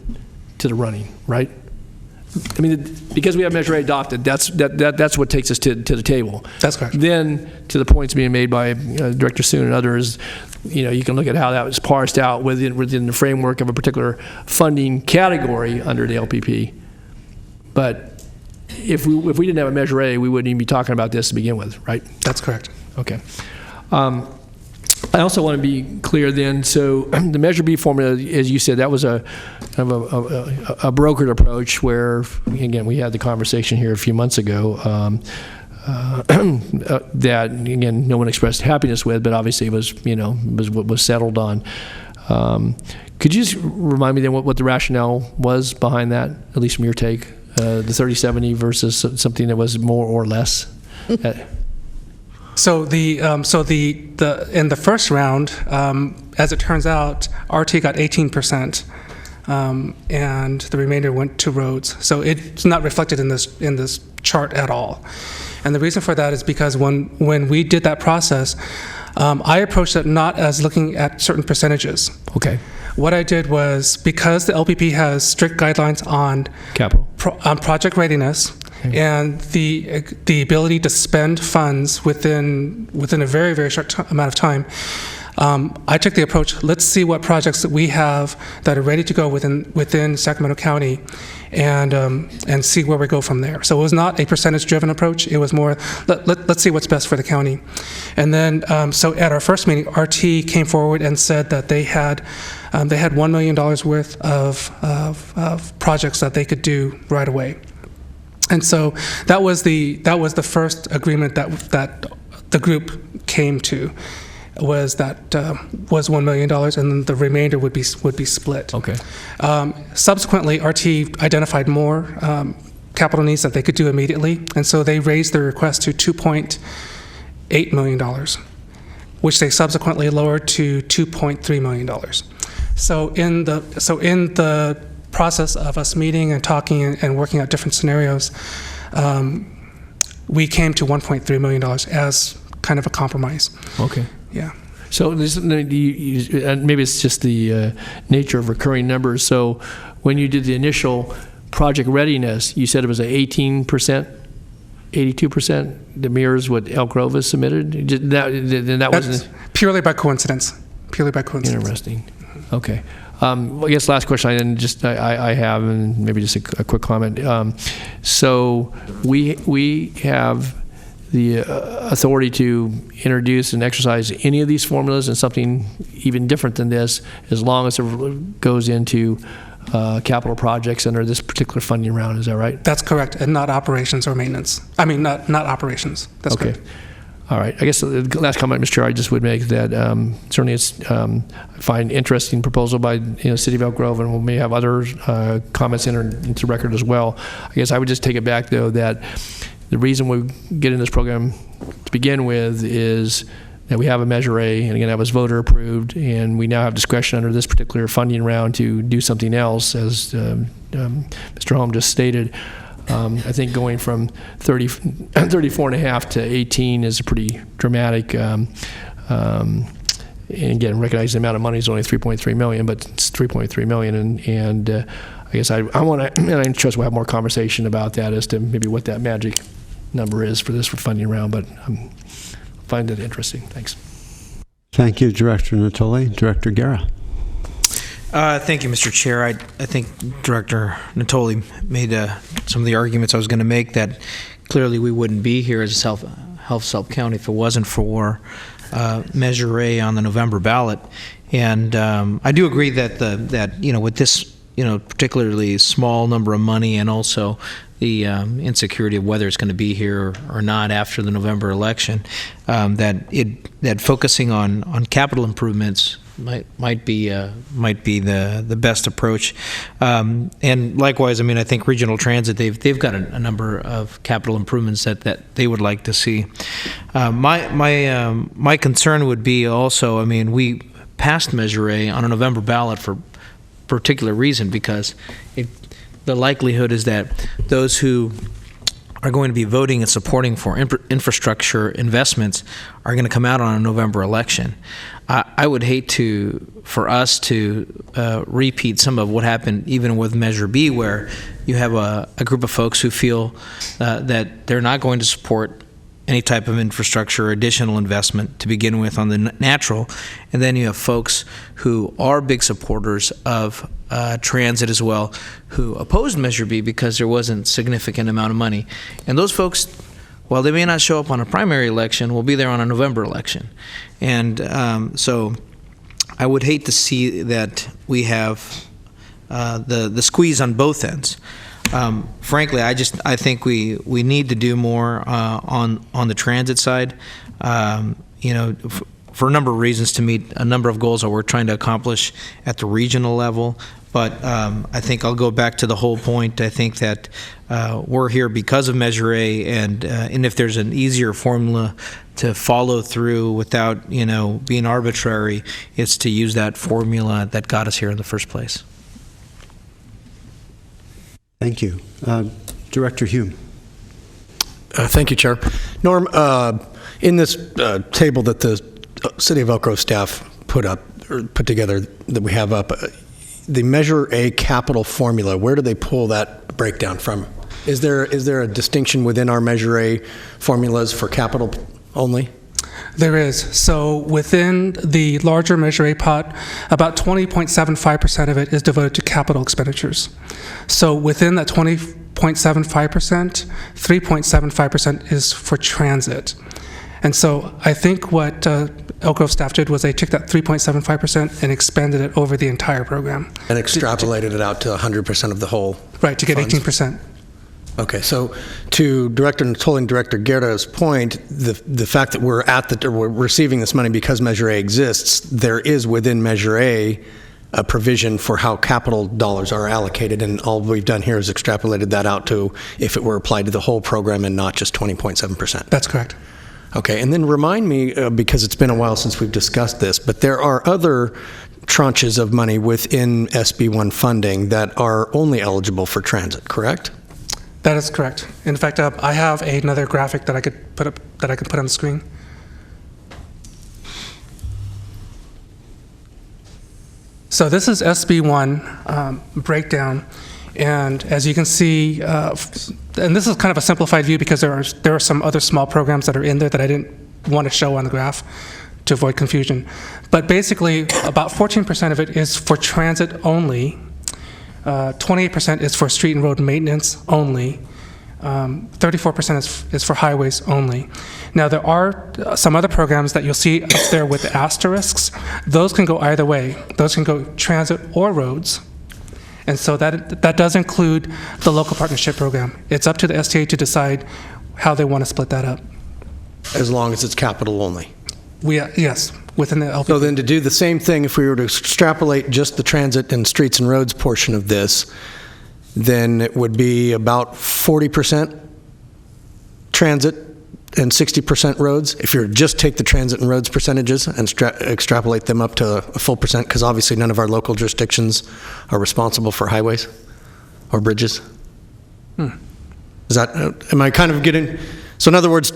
to the running, right? I mean, because we have Measure A adopted, that's what takes us to the table. That's correct. Then, to the points being made by Director Soon and others, you can look at how that was parsed out within the framework of a particular funding category under the LPP. But if we didn't have a Measure A, we wouldn't even be talking about this to begin with, right? That's correct. Okay. I also want to be clear then, so the Measure B formula, as you said, that was a kind of a brokered approach where, again, we had the conversation here a few months ago that, again, no one expressed happiness with, but obviously it was, was settled on. Could you just remind me then what the rationale was behind that, at least from your take, the 30/70 versus something that was more or less? So in the first round, as it turns out, RT got 18%, and the remainder went to roads. So it's not reflected in this chart at all. And the reason for that is because when we did that process, I approached it not as looking at certain percentages. Okay. What I did was, because the LPP has strict guidelines on capital, on project readiness, and the ability to spend funds within a very, very short amount of time, I took the approach, let's see what projects that we have that are ready to go within Sacramento County, and see where we go from there. So it was not a percentage-driven approach. It was more, let's see what's best for the county. And then, so at our first meeting, RT came forward and said that they had $1 million worth of projects that they could do right away. And so that was the first agreement that the group came to, was $1 million, and then the remainder would be split. Okay. Subsequently, RT identified more capital needs that they could do immediately, and so they raised their request to $2.8 million, which they subsequently lowered to $2.3 million. So in the process of us meeting and talking and working out different scenarios, we came to $1.3 million as kind of a compromise. Okay. Yeah. So maybe it's just the nature of recurring numbers. So when you did the initial project readiness, you said it was 18%, 82% that mirrors what Elk Grove has submitted? That was purely by coincidence. Purely by coincidence. Interesting. Okay. I guess last question I have, and maybe just a quick comment. So we have the authority to introduce and exercise any of these formulas and something even different than this, as long as it goes into capital projects under this particular funding round. Is that right? That's correct, and not operations or maintenance. I mean, not operations. That's okay. Correct. All right. I guess the last comment, Mr. Chair, I just would make that certainly it's I find interesting proposal by City of Elk Grove, and we may have other comments into record as well. I guess I would just take it back, though, that the reason we get in this program to begin with is that we have a Measure A, and again, that was voter approved, and we now have discretion under this particular funding round to do something else, as Mr. Holm just stated. I think going from 34.5 to 18 is a pretty dramatic, and again, recognize the amount of money is only $3.3 million, but it's $3.3 million, and I guess I want to, and I'm interested we'll have more conversation about that as to maybe what that magic number is for this funding round, but I find it interesting. Thanks. Thank you, Director Natoli. Director Guerra. Thank you, Mr. Chair. I think Director Natoli made some of the arguments I was going to make, that clearly we wouldn't be here as South County if it wasn't for Measure A on the November ballot. And I do agree that with this particularly small number of money, and also the insecurity of whether it's going to be here or not after the November election, that focusing on capital improvements might be the best approach. And likewise, I mean, I think Regional Transit, they've got a number of capital improvements that they would like to see. My concern would be also, I mean, we passed Measure A on a November ballot for a particular reason, because the likelihood is that those who are going to be voting and supporting for infrastructure investments are going to come out on a November election. I would hate for us to repeat some of what happened even with Measure B, where you have a group of folks who feel that they're not going to support any type of infrastructure or additional investment to begin with on the natural, and then you have folks who are big supporters of transit as well, who opposed Measure B because there wasn't significant amount of money. And those folks, while they may not show up on a primary election, will be there on a November election. And so I would hate to see that we have the squeeze on both ends. Frankly, I think we need to do more on the transit side. For a number of reasons, to meet a number of goals that we're trying to accomplish at the regional level. But I think I'll go back to the whole point. I think that we're here because of Measure A, and if there's an easier formula to follow through without being arbitrary, it's to use that formula that got us here in the first place. Thank you. Director Hume. Thank you, Chair. Norm, in this table that the City of Elk Grove staff put together that we have up, the Measure A capital formula, where do they pull that breakdown from? Is there a distinction within our Measure A formulas for capital only? There is. So within the larger Measure A pot, about 20.75% of it is devoted to capital expenditures. So within that 20.75%, 3.75% is for transit. And so I think what Elk Grove staff did was they took that 3.75% and expanded it over the entire program. And extrapolated it out to 100% of the whole Right, to get funds. 18%. Okay, so to Director Natoli and Director Guerra's point, the fact that we're receiving this money because Measure A exists, there is within Measure A a provision for how capital dollars are allocated, and all we've done here is extrapolated that out to if it were applied to the whole program and not just 20.7%. That's correct. Okay, and then remind me, because it's been a while since we've discussed this, but there are other tranches of money within SB1 funding that are only eligible for transit, correct? That is correct. In fact, I have another graphic that I could put on the screen. So this is SB1 breakdown, and as you can see, and this is kind of a simplified view because there are some other small programs that are in there that I didn't want to show on the graph to avoid confusion. But basically, about 14% of it is for transit only. 28% is for street and road maintenance only. 34% is for highways only. Now, there are some other programs that you'll see up there with the asterisks. Those can go either way. Those can go transit or roads. And so that does include the local partnership program. It's up to the STA to decide how they want to split that up. As long as it's capital only. Yes, within the LP. So then to do the same thing, if we were to extrapolate just the transit and streets and roads portion of this, then it would be about 40% transit and 60% roads. If you just take the transit and roads percentages and extrapolate them up to a full percent, because obviously none of our local jurisdictions are responsible for highways or bridges. Is that, am I kind of getting, so in other words,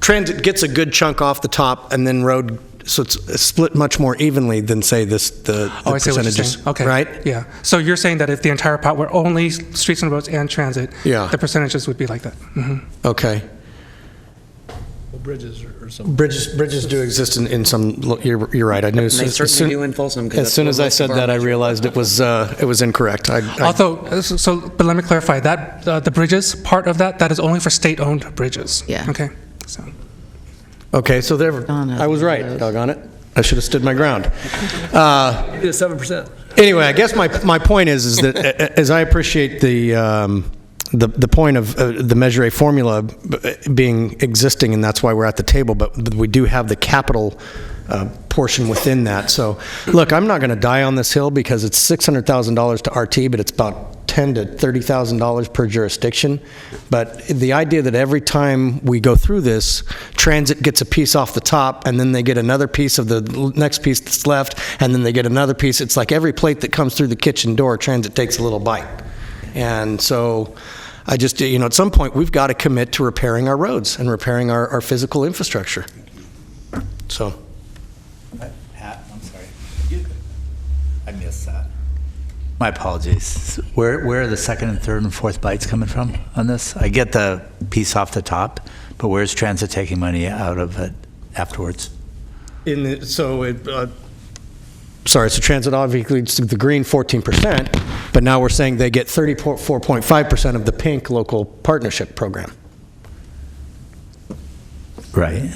transit gets a good chunk off the top, and then road, so it's split much more evenly than, say, the I see what you're percentages. saying. Okay. Right? Yeah. So you're saying that if the entire pot were only streets and roads and transit, the percentages would be like that. Mm-hmm. Okay. Well, bridges or something. Bridges do exist in some. You're right. I knew. And they certainly do in Folsom. As soon as I said that, I realized it was incorrect. Although, but let me clarify that the bridges part of that is only for state-owned bridges. Yeah. Okay. So. Okay, so there, I was right. Doggone it. I should have stood my ground. 7%. Anyway, I guess my point is that as I appreciate the point of the Measure A formula being existing, and that's why we're at the table, but we do have the capital portion within that. So, look, I'm not going to die on this hill because it's $600,000 to RT, but it's about $10,000 to $30,000 per jurisdiction. But the idea that every time we go through this, transit gets a piece off the top, and then they get another piece of the next piece that's left, and then they get another piece. It's like every plate that comes through the kitchen door, transit takes a little bite. And so I just, at some point, we've got to commit to repairing our roads and repairing our physical infrastructure. So. Pat, I'm sorry. I missed that. My apologies. Where are the second and third and fourth bites coming from on this? I get the piece off the top, but where's transit taking money out of it afterwards? Sorry, so transit obviously it's the green 14%, but now we're saying they get 34.5% of the pink local partnership program. Right.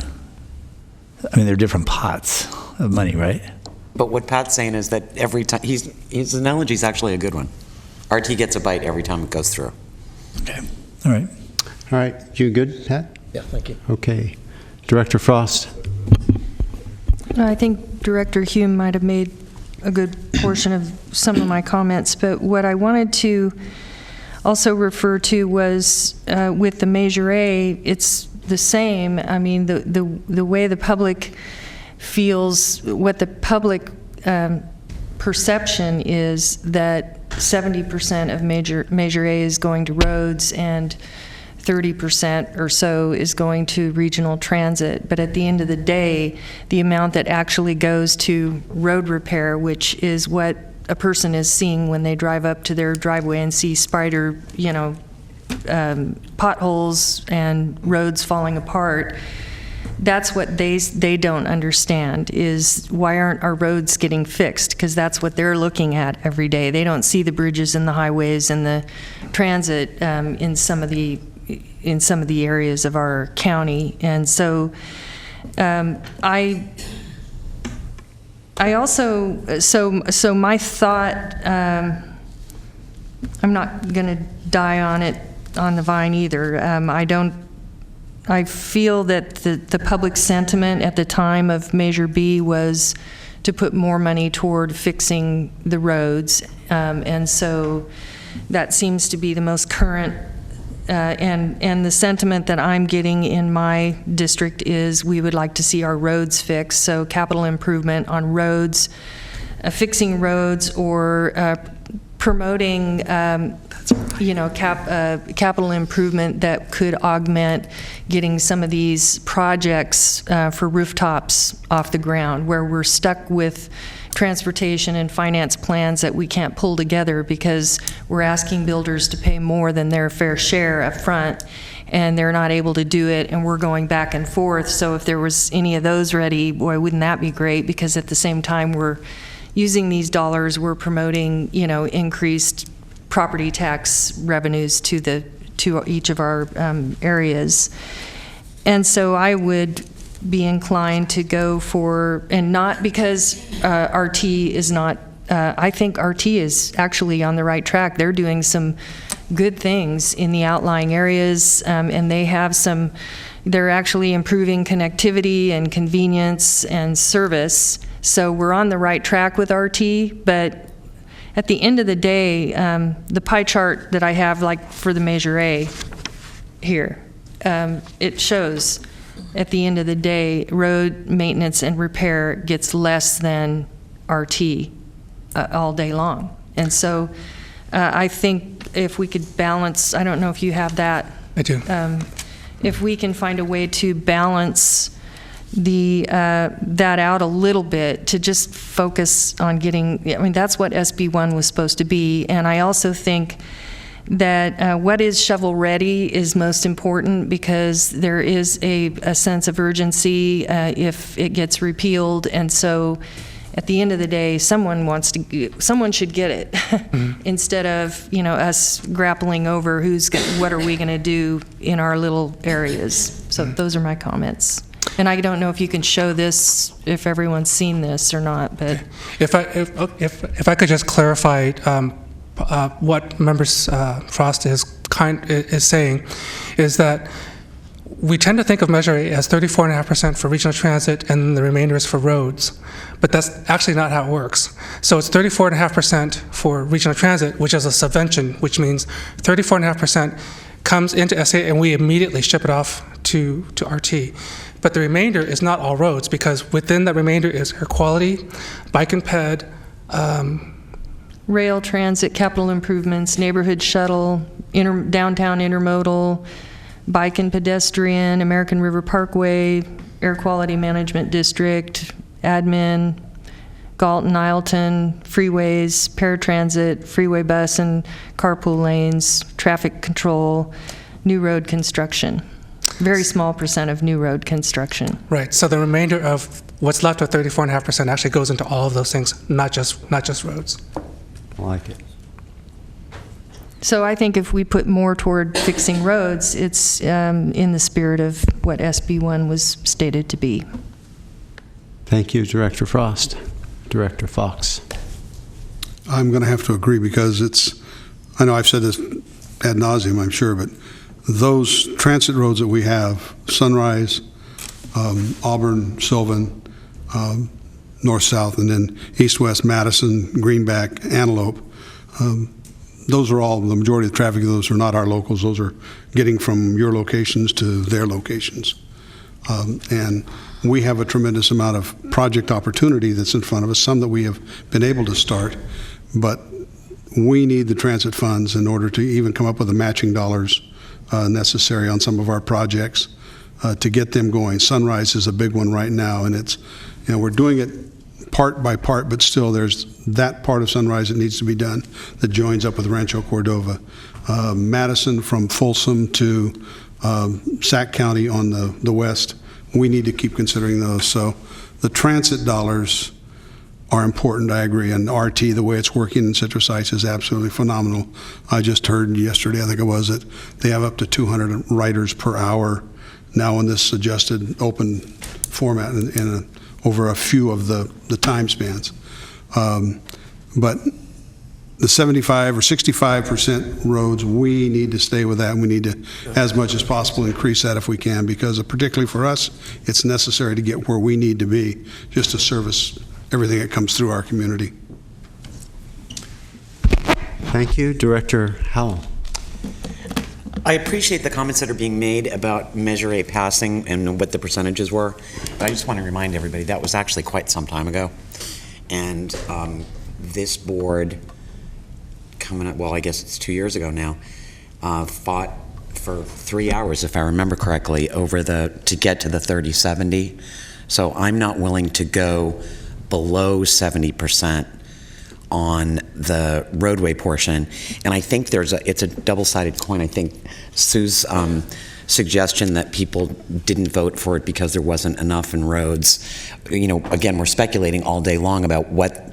I mean, they're different pots of money, right? But what Pat's saying is that every time, his analogy is actually a good one. RT gets a bite every time it goes through. Okay. All right. All right. You good, Pat? Yeah, thank you. Okay. Director Frost? I think Director Hume might have made a good portion of some of my comments, but what I wanted to also refer to was with the Measure A, it's the same. I mean, the way the public feels, what the public perception is that 70% of Measure A is going to roads and 30% or so is going to regional transit. But at the end of the day, the amount that actually goes to road repair, which is what a person is seeing when they drive up to their driveway and see spider, potholes and roads falling apart, that's what they don't understand, is why aren't our roads getting fixed? Because that's what they're looking at every day. They don't see the bridges and the highways and the transit in some of the areas of our county. And so I also, so my thought, I'm not going to die on the vine either. I feel that the public sentiment at the time of Measure B was to put more money toward fixing the roads. And so that seems to be the most current. And the sentiment that I'm getting in my district is we would like to see our roads fixed. So capital improvement on roads, fixing roads, or promoting, capital improvement that could augment getting some of these projects for rooftops off the ground, where we're stuck with transportation and finance plans that we can't pull together because we're asking builders to pay more than their fair share up front, and they're not able to do it, and we're going back and forth. So if there was any of those ready, boy, wouldn't that be great? Because at the same time we're using these dollars, we're promoting, increased property tax revenues to each of our areas. And so I would be inclined to go for, and not because RT is not, I think RT is actually on the right track. They're doing some good things in the outlying areas, and they're actually improving connectivity and convenience and service. So we're on the right track with RT, but at the end of the day, the pie chart that I have, like for the Measure A here, it shows at the end of the day, road maintenance and repair gets less than RT all day long. And so I think if we could balance, I don't know if you have that. I do. If we can find a way to balance that out a little bit, to just focus on getting, that's what SB1 was supposed to be. And I also think that what is shovel ready is most important, because there is a sense of urgency if it gets repealed. And so at the end of the day, someone should get it instead of us grappling over what are we going to do in our little areas. So those are my comments. And I don't know if you can show this, if everyone's seen this or not, but if I could just clarify what Members Frost is saying, is that we tend to think of Measure A as 34.5% for regional transit and the remainder is for roads, but that's actually not how it works. So it's 34.5% for regional transit, which is a subvention, which means 34.5% comes into STA and we immediately ship it off to RT. But the remainder is not all roads, because within that remainder is air quality, bike and ped, rail transit, capital improvements, neighborhood shuttle, downtown intermodal, bike and pedestrian, American River Parkway, Air Quality Management District, admin, Galton, Isleton, freeways, paratransit, freeway bus and carpool lanes, traffic control, new road construction. Very small percent of new road construction. Right, so the remainder of what's left of 34.5% actually goes into all of those things, not just roads. I like it. So I think if we put more toward fixing roads, it's in the spirit of what SB1 was stated to be. Thank you, Director Frost. Director Fox. I'm going to have to agree because I know I've said this ad nauseum, I'm sure, but those transit roads that we have, Sunrise, Auburn, Sylvan, north-south, and then east-west, Madison, Greenback, Antelope, those are all, the majority of the traffic of those are not our locals. Those are getting from your locations to their locations. And we have a tremendous amount of project opportunity that's in front of us, some that we have been able to start, but we need the transit funds in order to even come up with the matching dollars necessary on some of our projects to get them going. Sunrise is a big one right now, and it's, we're doing it part by part, but still there's that part of Sunrise that needs to be done that joins up with Rancho Cordova. Madison from Folsom to Sac County on the west, we need to keep considering those. So the transit dollars are important, I agree, and RT, the way it's working in Citrus Heights is absolutely phenomenal. I just heard yesterday, I think it was, that they have up to 200 riders per hour now in this adjusted open format over a few of the time spans. But the 75 or 65% roads, we need to stay with that, and we need to, as much as possible, increase that if we can, because particularly for us, it's necessary to get where we need to be just to service everything that comes through our community. Thank you. Director Howell. I appreciate the comments that are being made about Measure A passing and what the percentages were, but I just want to remind everybody that was actually quite some time ago. And this board, coming up, well, I guess it's 2 years ago now, fought for 3 hours, if I remember correctly, to get to the 30/70. So I'm not willing to go below 70% on the roadway portion, and I think it's a double-sided coin. I think Sue's suggestion that people didn't vote for it because there wasn't enough in roads, again, we're speculating all day long about what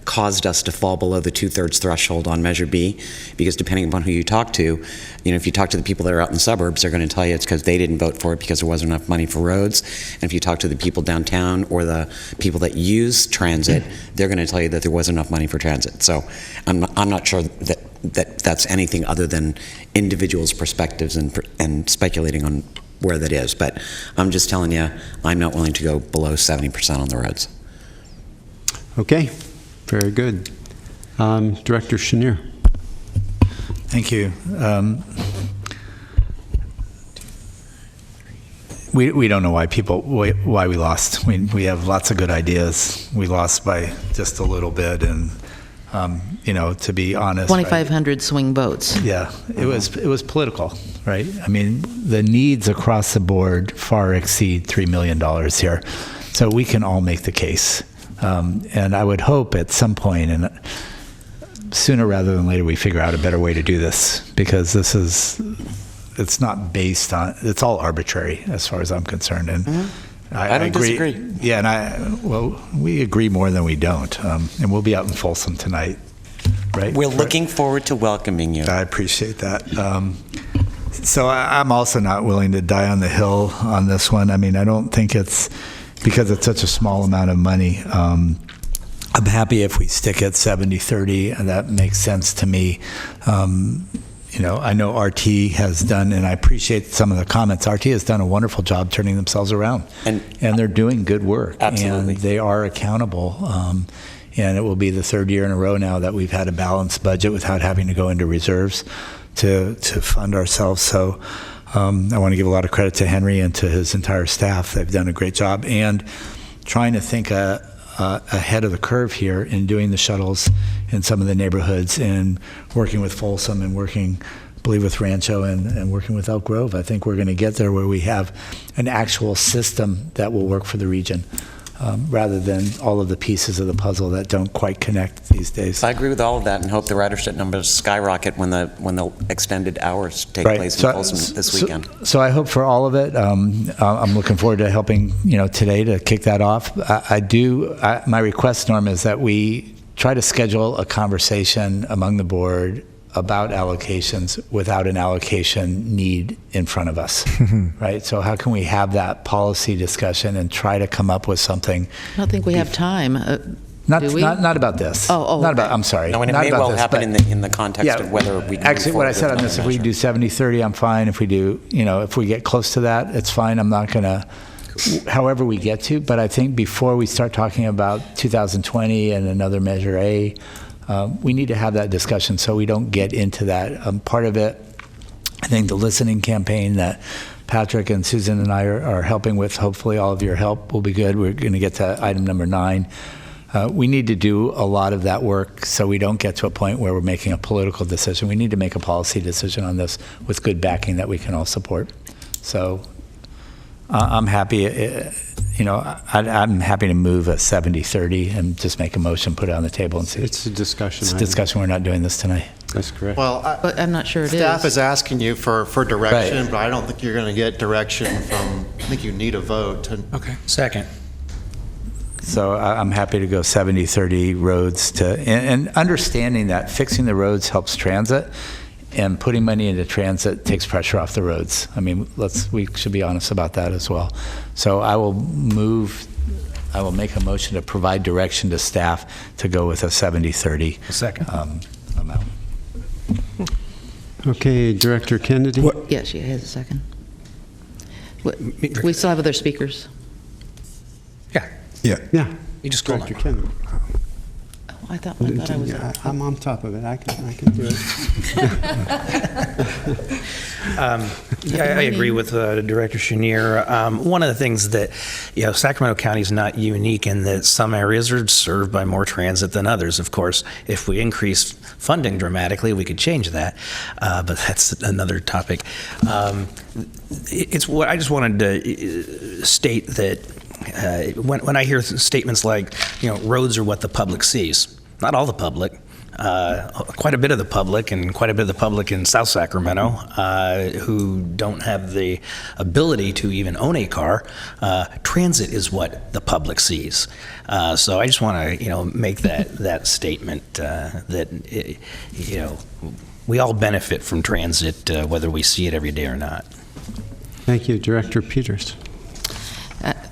caused us to fall below the 2/3 threshold on Measure B, because depending upon who you talk to, if you talk to the people that are out in the suburbs, they're going to tell you it's because they didn't vote for it because there wasn't enough money for roads. And if you talk to the people downtown or the people that use transit, they're going to tell you that there wasn't enough money for transit. So I'm not sure that's anything other than individuals' perspectives and speculating on where that is. But I'm just telling you, I'm not willing to go below 70% on the roads. Okay, very good. Director Chenier. Thank you. We don't know why we lost. We have lots of good ideas. We lost by just a little bit, and to be honest, 2,500 swing votes. Yeah, it was political, right? I mean, the needs across the board far exceed $3 million here, so we can all make the case. And I would hope at some point, and sooner rather than later, we figure out a better way to do this, because it's not based on, it's all arbitrary as far as I'm concerned. And I don't agree. Disagree. Yeah, and we agree more than we don't. And we'll be out in Folsom tonight, right? We're looking forward to welcoming you. I appreciate that. So I'm also not willing to die on the hill on this one. I mean, I don't think it's because it's such a small amount of money. I'm happy if we stick at 70-30, and that makes sense to me. I know RT has done, and I appreciate some of the comments. RT has done a wonderful job turning themselves around, and they're doing good work. Absolutely. And they are accountable. And it will be the third year in a row now that we've had a balanced budget without having to go into reserves to fund ourselves. So I want to give a lot of credit to Henry and to his entire staff. They've done a great job. And trying to think ahead of the curve here in doing the shuttles in some of the neighborhoods and working with Folsom and working, I believe, with Rancho and working with Elk Grove. I think we're going to get there where we have an actual system that will work for the region. Rather than all of the pieces of the puzzle that don't quite connect these days. I agree with all of that and hope the ridership numbers skyrocket when the extended hours take place in Folsom this weekend. So I hope for all of it. I'm looking forward to helping today to kick that off. My request, Norm, is that we try to schedule a conversation among the board about allocations without an allocation need in front of us, right? So how can we have that policy discussion and try to come up with something? I don't think we have time. Not about this. Not about. I'm sorry. No, and it not may about well this, happen but- in the context of whether we can Actually, move what I forward said with on this, if another we do 70-30, I'm fine. If we do, if we get close to that, it's fine. I'm not going to, however we get to, but I think before we start talking about 2020 and another Measure A, we need to have that discussion so we don't get into that. Part of it, I think the listening campaign that Patrick and Susan and I are helping with, hopefully all of your help will be good. We're going to get to item number 9. We need to do a lot of that work so we don't get to a point where we're making a political decision. We need to make a policy decision on this with good backing that we can all support. So I'm happy, I'm happy to move a 70-30 and just make a motion, put it on the table and see. It's a discussion. It's a discussion. We're not doing this tonight. That's correct. Well, but I'm not sure it is. Staff is asking you for direction, Right. but I don't think you're going to get direction from, I think you need a vote. Okay. Second. So I'm happy to go 70-30 roads and understanding that fixing the roads helps transit and putting money into transit takes pressure off the roads. I mean, we should be honest about that as well. So I will make a motion to provide direction to staff to go with a 70-30 Second. amount. Okay, Director Kennedy. Yeah, she has a second. We still have other speakers. Yeah. You just call Director it. Kennedy. I thought I was. I'm on top of it. I can do it. I agree with Director Chenier. One of the things that, Sacramento County is not unique in that some areas are served by more transit than others. Of course, if we increase funding dramatically, we could change that, but that's another topic. It's what I just wanted to state that when I hear statements like, roads are what the public sees. Not all the public. Quite a bit of the public, and quite a bit of the public in South Sacramento who don't have the ability to even own a car. Transit is what the public sees. So I just want to, make that statement that we all benefit from transit, whether we see it every day or not. Thank you, Director Peters.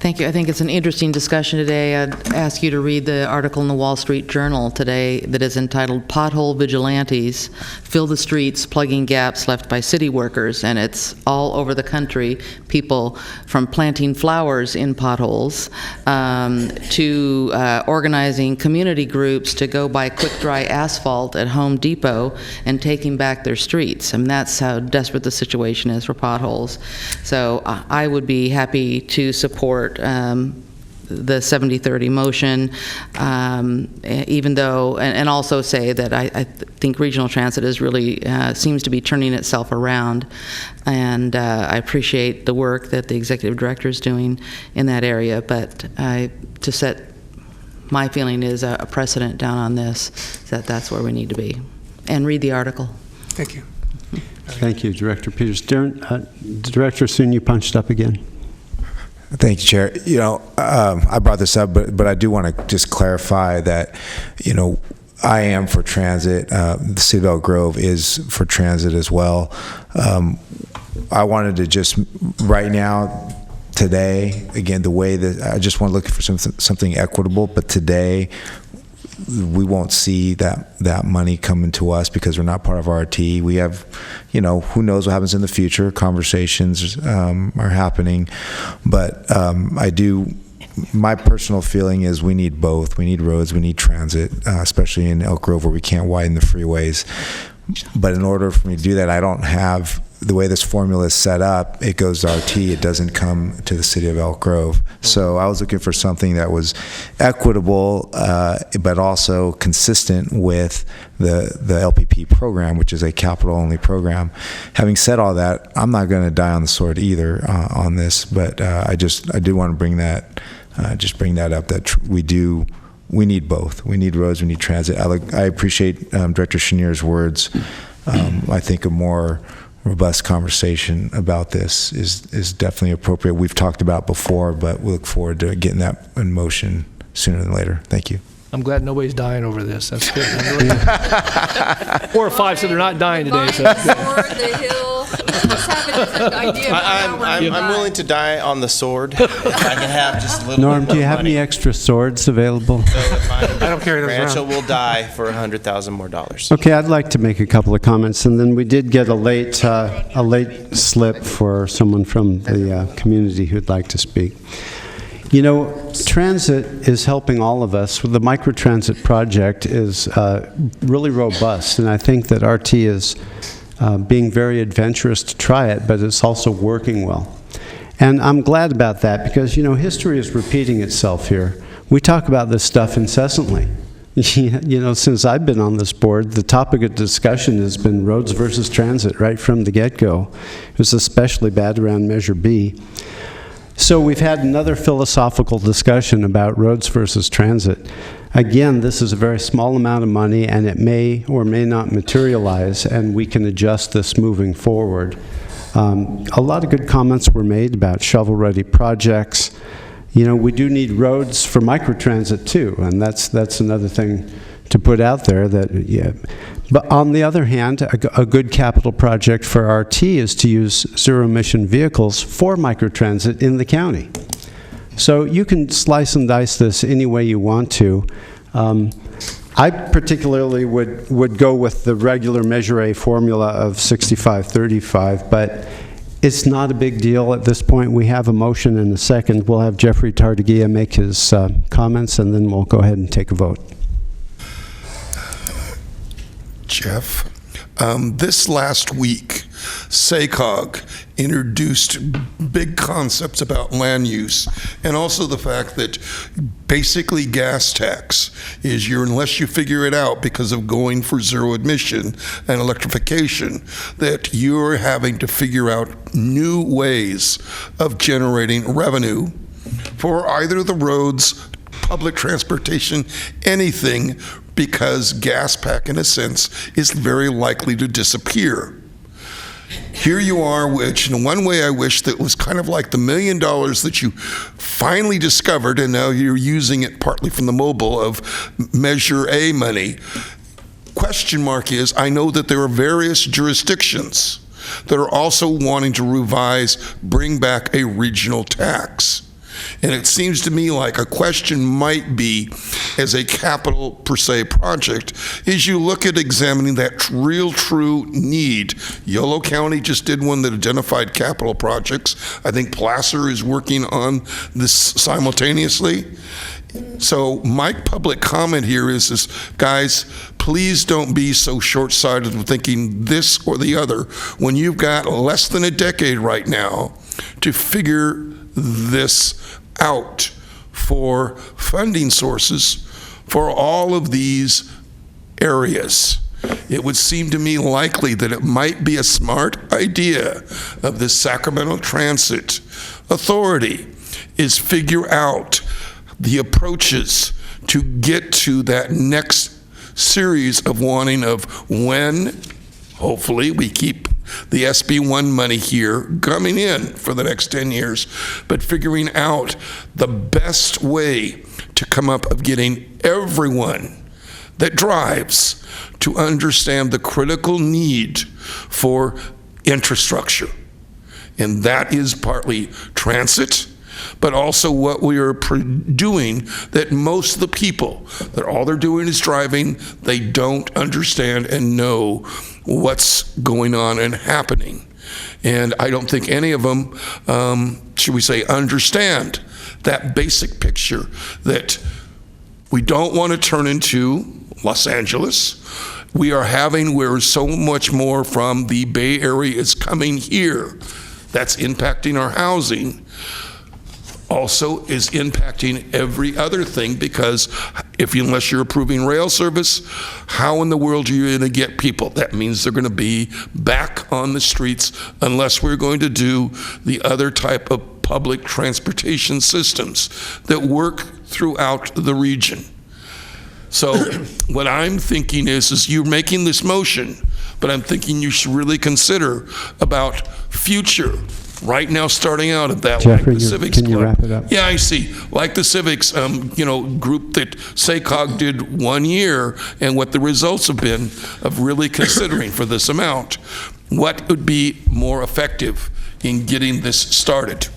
Thank you. I think it's an interesting discussion today. I'd ask you to read the article in the Wall Street Journal today that is entitled "Pothole Vigilantes Fill the Streets Plugging Gaps Left by City Workers," and it's all over the country, people from planting flowers in potholes to organizing community groups to go buy quick-dry asphalt at Home Depot and taking back their streets. I mean, that's how desperate the situation is for potholes. So I would be happy to support the 70-30 motion, even though, and also say that I think regional transit is really seems to be turning itself around, and I appreciate the work that the executive director is doing in that area. But to set my feeling is a precedent down on this, that's where we need to be. And read the article. Thank you. Thank you, Director Peters. Director, soon you punched up again. Thank you, Chair. I brought this up, but I do want to just clarify that, I am for transit. The City of Elk Grove is for transit as well. I wanted to just, right now, today, again, the way that I just want to look for something equitable, but today, we won't see that money coming to us because we're not part of RT. We have, who knows what happens in the future. Conversations are happening. But my personal feeling is we need both. We need roads, we need transit, especially in Elk Grove where we can't widen the freeways. But in order for me to do that, I don't have, the way this formula is set up, it goes to RT, it doesn't come to the city of Elk Grove. So I was looking for something that was equitable, but also consistent with the LPP program, which is a capital-only program. Having said all that, I'm not going to die on the sword either on this, but I did want to bring that, up, that we need both. We need roads, we need transit. I appreciate Director Chenier's words. I think a more robust conversation about this is definitely appropriate. We've talked about before, but we look forward to getting that in motion sooner than later. Thank you. I'm glad nobody's dying over this. That's good. Four or five, so they're not dying today. So that's good. The hill. Let's have a different idea. I'm willing to die on the sword if I can have just a little Norm, bit do you more have money. any extra swords available? So that my I don't carry those around. grandchild will die for $100,000 more dollars. Okay, I'd like to make a couple of comments, and then we did get a late slip for someone from the community who'd like to speak. You know, transit is helping all of us. The microtransit project is really robust, and I think that RT is being very adventurous to try it, but it's also working well. And I'm glad about that because, you know, history is repeating itself here. We talk about this stuff incessantly. You know, since I've been on this board, the topic of discussion has been roads versus transit right from the get-go. It was especially bad around Measure B. So we've had another philosophical discussion about roads versus transit. Again, this is a very small amount of money, and it may or may not materialize, and we can adjust this moving forward. A lot of good comments were made about shovel-ready projects. You know, we do need roads for microtransit too, and that's another thing to put out there. That, yeah. But on the other hand, a good capital project for RT is to use zero-emission vehicles for microtransit in the county. So you can slice and dice this any way you want to. I particularly would go with the regular Measure A formula of 65-35, but it's not a big deal at this point. We have a motion and a second. We'll have Jeffrey Tartagia make his comments, and then we'll go ahead and take a vote. Jeff, this last week, SACOG introduced big concepts about land use, and also the fact that basically gas tax is unless you figure it out because of going for zero emission and electrification, that you're having to figure out new ways of generating revenue for either the roads, public transportation, anything, because gas pack, in a sense, is very likely to disappear. Here you are, which in one way I wish that was kind of like the $1 million that you finally discovered, and now you're using it partly from the mobile of Measure A money. Question mark is, I know that there are various jurisdictions that are also wanting to revise, bring back a regional tax. And it seems to me like a question might be, as a capital per se project, is you look at examining that real true need. Yolo County just did one that identified capital projects. I think Placer is working on this simultaneously. So my public comment here is guys, please don't be so short-sighted with thinking this or the other when you've got less than a decade right now to figure this out for funding sources for all of these areas. It would seem to me likely that it might be a smart idea of the Sacramento Transit Authority is figure out the approaches to get to that next series of wanting of when, hopefully, we keep the SB1 money here coming in for the next 10 years, but figuring out the best way to come up of getting everyone that drives to understand the critical need for infrastructure. And that is partly transit, but also what we are doing, that most of the people, that all they're doing is driving, they don't understand and know what's going on and happening. And I don't think any of them, should we say, understand that basic picture that we don't want to turn into Los Angeles, we are having where so much more from the Bay Area is coming here. That's impacting our housing. Also is impacting every other thing, because unless you're approving rail service, how in the world are you going to get people? That means they're going to be back on the streets unless we're going to do the other type of public transportation systems that work throughout the region. So what I'm thinking is you're making this motion, but I'm thinking you should really consider about future. Right now, starting out at that, Jeffrey, like the Civics can Club. you wrap it up? Yeah, I see. Like the Civics, group that SACOG did 1 year, and what the results have been of really considering for this amount, what would be more effective in getting this started?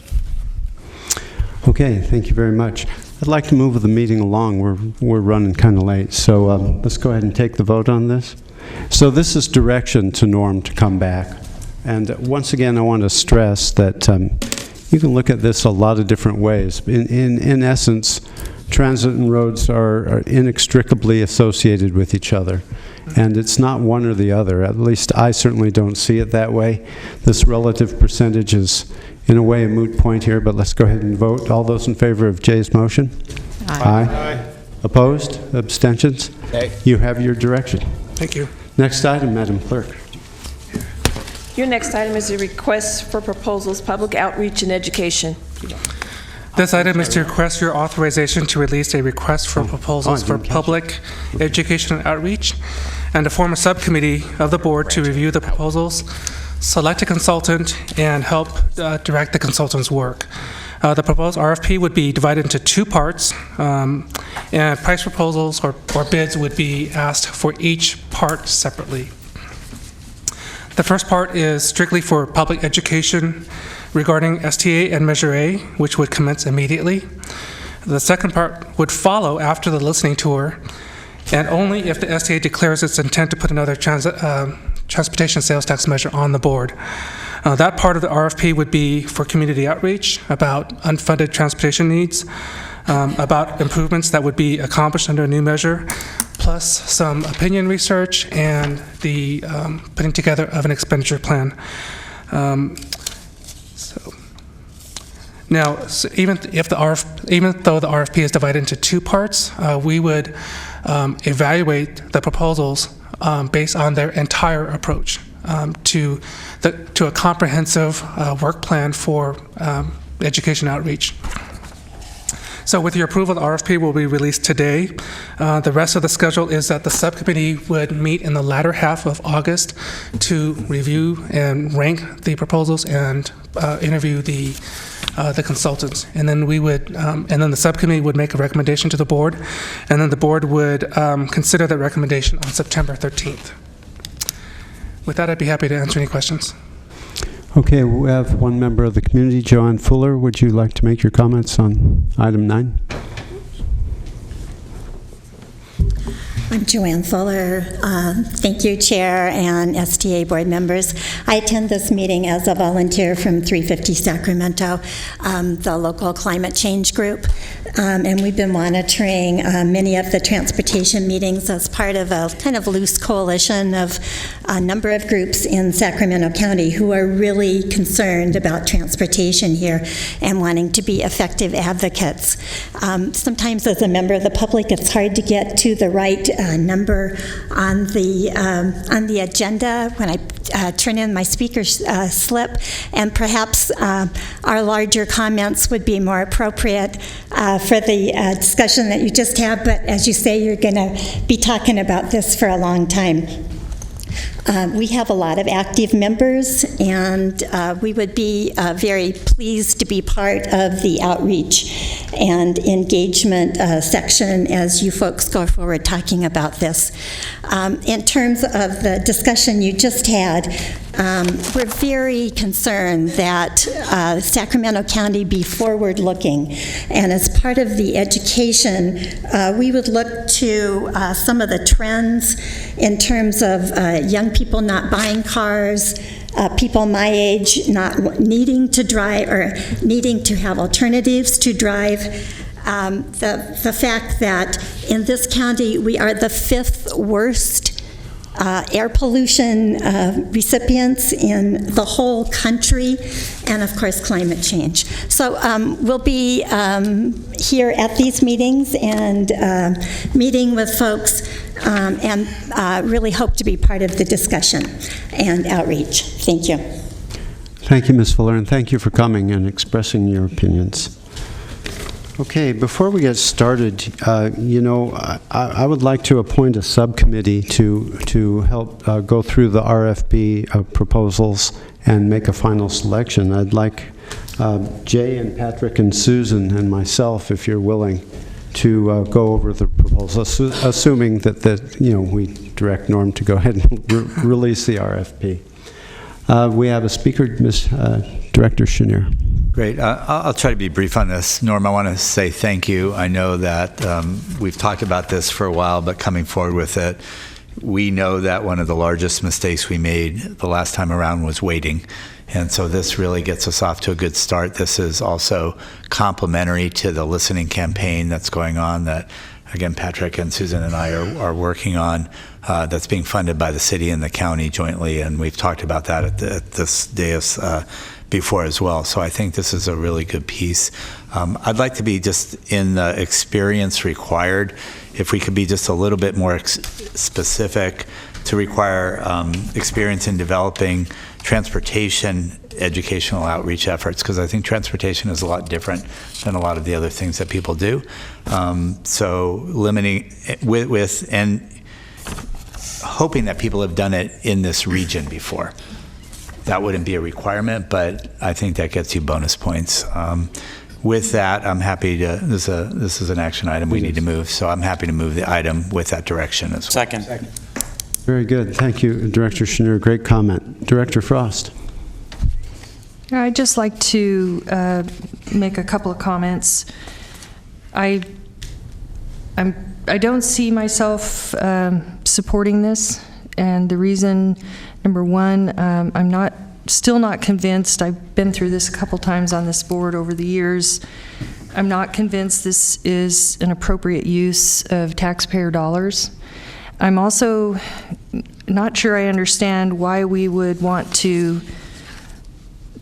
Okay, thank you very much. I'd like to move the meeting along. We're running kind of late, so let's go ahead and take the vote on this. So this is direction to Norm to come back. And once again, I want to stress that you can look at this a lot of different ways. In essence, transit and roads are inextricably associated with each other. And it's not one or the other. At least I certainly don't see it that way. This relative percentage is, in a way, a moot point here, but let's go ahead and vote. All those in favor of Jay's motion? Aye. Aye. Opposed? Abstentions? Aye. You have your direction. Thank you. Next item, Madam Clerk. Your next item is a request for proposals, public outreach and education. This item is to request your authorization to release a request for proposals for public education and outreach, and to form a subcommittee of the board to review the proposals, select a consultant, and help direct the consultant's work. The proposed RFP would be divided into 2 parts, and price proposals or bids would be asked for each part separately. The first part is strictly for public education regarding STA and Measure A, which would commence immediately. The second part would follow after the listening tour, and only if the STA declares its intent to put another transportation sales tax measure on the board. That part of the RFP would be for community outreach about unfunded transportation needs, about improvements that would be accomplished under a new measure, plus some opinion research and the putting together of an expenditure plan. Even though the RFP is divided into 2 parts, we would evaluate the proposals based on their entire approach to a comprehensive work plan for education outreach. So with your approval, the RFP will be released today. The rest of the schedule is that the subcommittee would meet in the latter half of August to review and rank the proposals and interview the consultants. And then the subcommittee would make a recommendation to the board, and then the board would consider that recommendation on September 13th. With that, I'd be happy to answer any questions. Okay, we have one member of the community, Joanne Fuller. Would you like to make your comments on item 9? I'm Joanne Fuller. Thank you, Chair and STA board members. I attend this meeting as a volunteer from 350 Sacramento, the local climate change group. And we've been monitoring many of the transportation meetings as part of a kind of loose coalition of a number of groups in Sacramento County who are really concerned about transportation here and wanting to be effective advocates. Sometimes as a member of the public, it's hard to get to the right number on the agenda when I turn in my speaker's slip, and perhaps our larger comments would be more appropriate for the discussion that you just had, but as you say, you're going to be talking about this for a long time. We have a lot of active members, and we would be very pleased to be part of the outreach and engagement section as you folks go forward talking about this. In terms of the discussion you just had, we're very concerned that Sacramento County be forward-looking, and as part of the education, we would look to some of the trends in terms of young people not buying cars, people my age not needing to drive or needing to have alternatives to drive. The fact that in this county we are the 5th worst air pollution recipients in the whole country, and of course climate change. So we'll be here at these meetings and meeting with folks and really hope to be part of the discussion and outreach. Thank you. Thank you, Ms. Fuller, and thank you for coming and expressing your opinions. Okay, before we get started, I would like to appoint a subcommittee to help go through the RFP proposals and make a final selection. I'd like Jay and Patrick and Susan and myself, if you're willing, to go over the proposals, assuming that we direct Norm to go ahead and release the RFP. We have a speaker, Ms. Director Chenier. Great. I'll try to be brief on this. Norm, I want to say thank you. I know that we've talked about this for a while, but coming forward with it, we know that one of the largest mistakes we made the last time around was waiting. And so this really gets us off to a good start. This is also complementary to the listening campaign that's going on that, again, Patrick and Susan and I are working on, that's being funded by the city and the county jointly. And we've talked about that at this dais before as well. So I think this is a really good piece. I'd like to be just in the experience required, if we could be just a little bit more specific, to require experience in developing transportation educational outreach efforts, because I think transportation is a lot different than a lot of the other things that people do. So limiting with and hoping that people have done it in this region before. That wouldn't be a requirement, but I think that gets you bonus points. With that, I'm happy to, this is an action item we need to move, so I'm happy to move the item with that direction as well. Second. Very good. Thank you, Director Chenier. Great comment. Director Frost. I'd just like to make a couple of comments. I don't see myself supporting this, and the reason, number one, I'm still not convinced. I've been through this a couple times on this board over the years. I'm not convinced this is an appropriate use of taxpayer dollars. I'm also not sure I understand why we would want to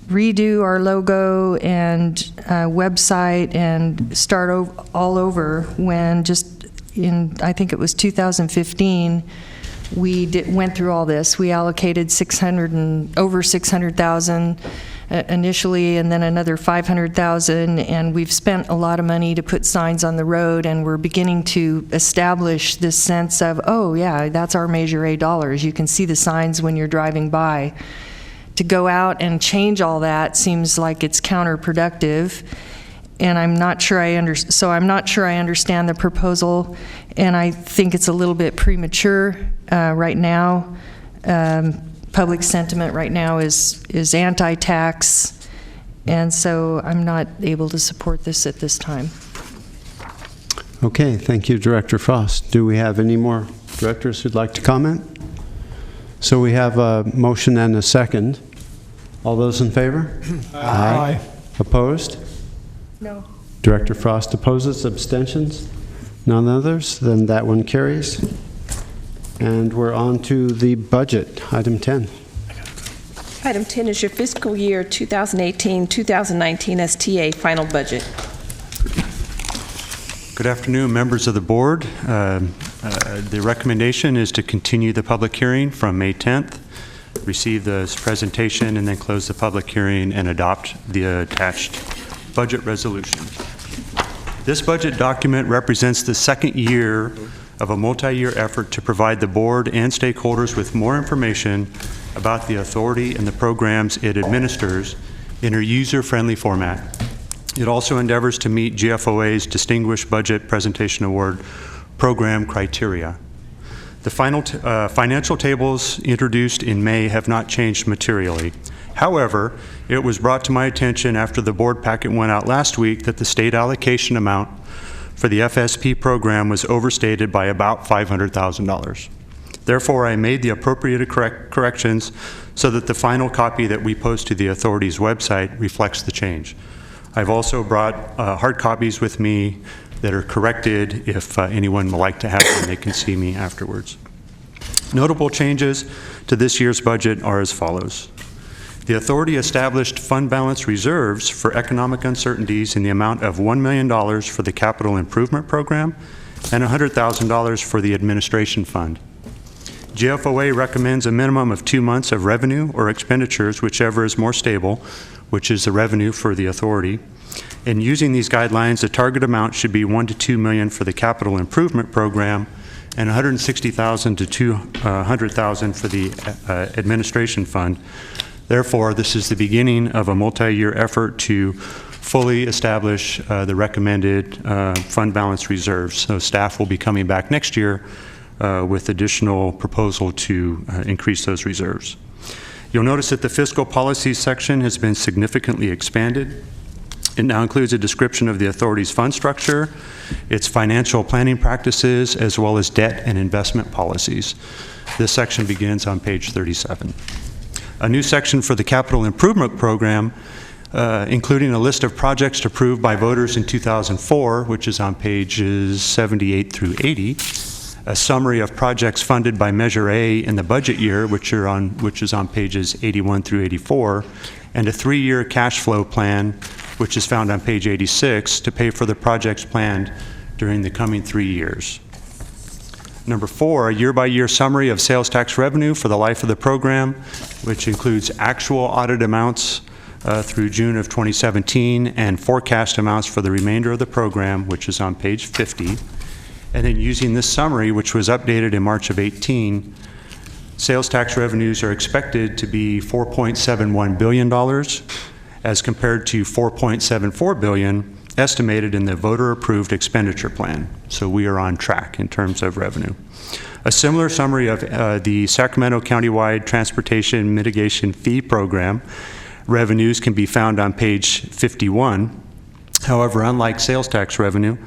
redo our logo and website and start all over when just in, I think it was 2015, we went through all this. We allocated over 600,000 initially, and then another 500,000, and we've spent a lot of money to put signs on the road, and we're beginning to establish this sense of, oh yeah, that's our Measure A dollars. You can see the signs when you're driving by. To go out and change all that seems like it's counterproductive, and I'm not sure I understand the proposal, and I think it's a little bit premature right now. Public sentiment right now is anti-tax, and so I'm not able to support this at this time. Okay, thank you, Director Frost. Do we have any more directors who'd like to comment? So we have a motion and a second. All those in favor? Aye. Opposed? No. Director Frost opposes. Abstentions? None others? Then that one carries. And we're on to the budget, item 10. Item 10 is your fiscal year 2018-2019 STA final budget. Good afternoon, members of the board. The recommendation is to continue the public hearing from May 10th, receive this presentation, and then close the public hearing and adopt the attached budget resolution. This budget document represents the second year of a multi-year effort to provide the board and stakeholders with more information about the authority and the programs it administers in a user-friendly format. It also endeavors to meet GFOA's Distinguished Budget Presentation Award program criteria. The final financial tables introduced in May have not changed materially. However, it was brought to my attention after the board packet went out last week that the state allocation amount for the FSP program was overstated by about $500,000. Therefore, I made the appropriate corrections so that the final copy that we post to the authority's website reflects the change. I've also brought hard copies with me that are corrected. If anyone would like to have them, they can see me afterwards. Notable changes to this year's budget are as follows. The authority established fund balance reserves for economic uncertainties in the amount of $1 million for the capital improvement program and $100,000 for the administration fund. GFOA recommends a minimum of 2 months of revenue or expenditures, whichever is more stable, which is the revenue for the authority. In using these guidelines, the target amount should be $1 to $2 million for the capital improvement program and $160,000 to $200,000 for the administration fund. Therefore, this is the beginning of a multi-year effort to fully establish the recommended fund balance reserves. So staff will be coming back next year with additional proposal to increase those reserves. You'll notice that the fiscal policies section has been significantly expanded. It now includes a description of the authority's fund structure, its financial planning practices, as well as debt and investment policies. This section begins on page 37. A new section for the capital improvement program, including a list of projects approved by voters in 2004, which is on pages 78 through 80, a summary of projects funded by Measure A in the budget year, which is on pages 81 through 84, and a 3-year cash flow plan, which is found on page 86, to pay for the projects planned during the coming 3 years. Number 4, a year-by-year summary of sales tax revenue for the life of the program, which includes actual audit amounts through June of 2017 and forecast amounts for the remainder of the program, which is on page 50. And then using this summary, which was updated in March of 18, sales tax revenues are expected to be $4.71 billion as compared to $4.74 billion estimated in the voter-approved expenditure plan. So we are on track in terms of revenue. A similar summary of the Sacramento County-wide Transportation Mitigation Fee Program revenues can be found on page 51. However, unlike sales tax revenue,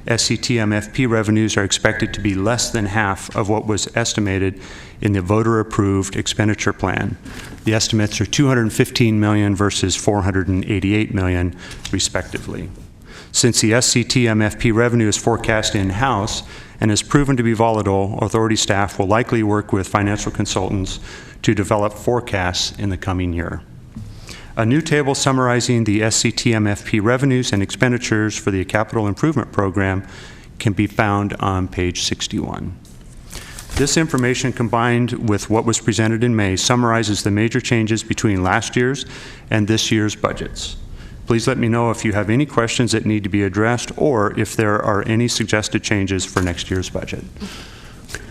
SCTMFP revenues are expected to be less than half of what was estimated in the voter-approved expenditure plan. The estimates are $215 million versus $488 million, respectively. Since the SCTMFP revenue is forecast in-house and is proven to be volatile, authority staff will likely work with financial consultants to develop forecasts in the coming year. A new table summarizing the SCTMFP revenues and expenditures for the capital improvement program can be found on page 61. This information, combined with what was presented in May, summarizes the major changes between last year's and this year's budgets. Please let me know if you have any questions that need to be addressed or if there are any suggested changes for next year's budget.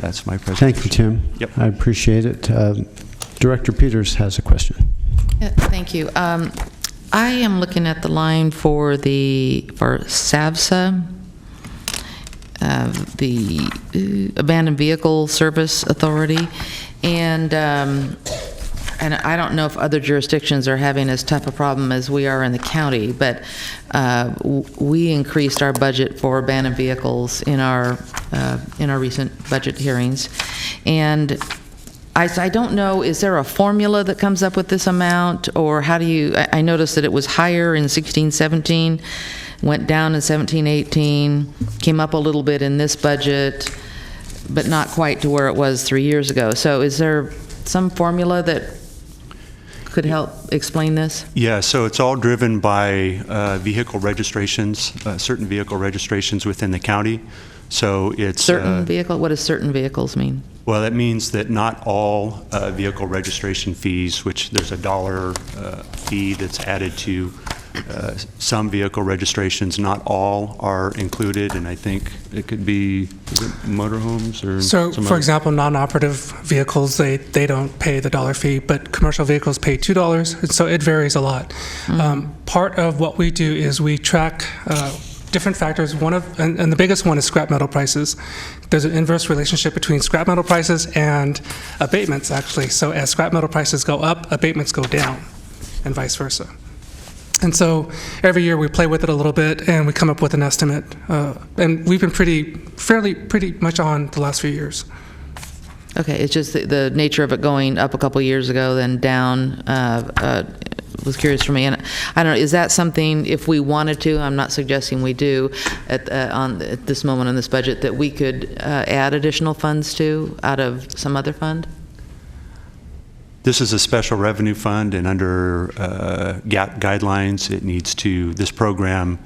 That's my presentation. Thank you, Tim. Yep. I appreciate it. Director Peters has a question. Yeah, thank you. I am looking at the line for SAVSA, the Abandoned Vehicle Service Authority, and I don't know if other jurisdictions are having as tough a problem as we are in the county, but we increased our budget for abandoned vehicles in our recent budget hearings, and I don't know, is there a formula that comes up with this amount, or how do you, I noticed that it was higher in 16-17, went down in 17-18, came up a little bit in this budget, but not quite to where it was 3 years ago. So is there some formula that could help explain this? Yeah, so it's all driven by vehicle registrations, certain vehicle registrations within the county. So it's certain vehicle. What does certain vehicles mean? Well, that means that not all vehicle registration fees, which there's a dollar fee that's added to some vehicle registrations, not all are included, and I think it could be motorhomes or So, some for other. example, non-operative vehicles, they don't pay the dollar fee, but commercial vehicles pay $2, and so it varies a lot. Part of what we do is we track different factors. And the biggest one is scrap metal prices. There's an inverse relationship between scrap metal prices and abatements, actually. So as scrap metal prices go up, abatements go down, and vice versa. And so every year we play with it a little bit, and we come up with an estimate. And we've been pretty much on the last few years. Okay, it's just the nature of it going up a couple years ago, then down was curious for me. And I don't know, is that something, if we wanted to, I'm not suggesting we do at this moment in this budget, that we could add additional funds to out of some other fund? This is a special revenue fund, and under GAP guidelines, it needs to, this program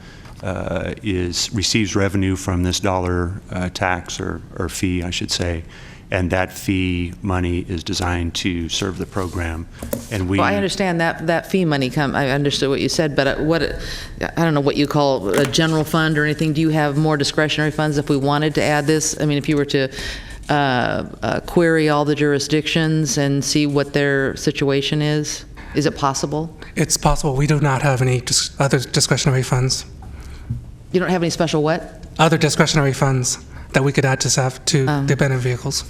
receives revenue from this dollar tax or fee, I should say, and that fee money is designed to serve the program. And Well, I understand that fee money I understood what you said, but I don't know what you call a general fund or anything. Do you have more discretionary funds if we wanted to add this? I mean, if you were to query all the jurisdictions and see what their situation is it possible? It's possible. We do not have any other discretionary funds. You don't have any special what? Other discretionary funds that we could add to the abandoned vehicles.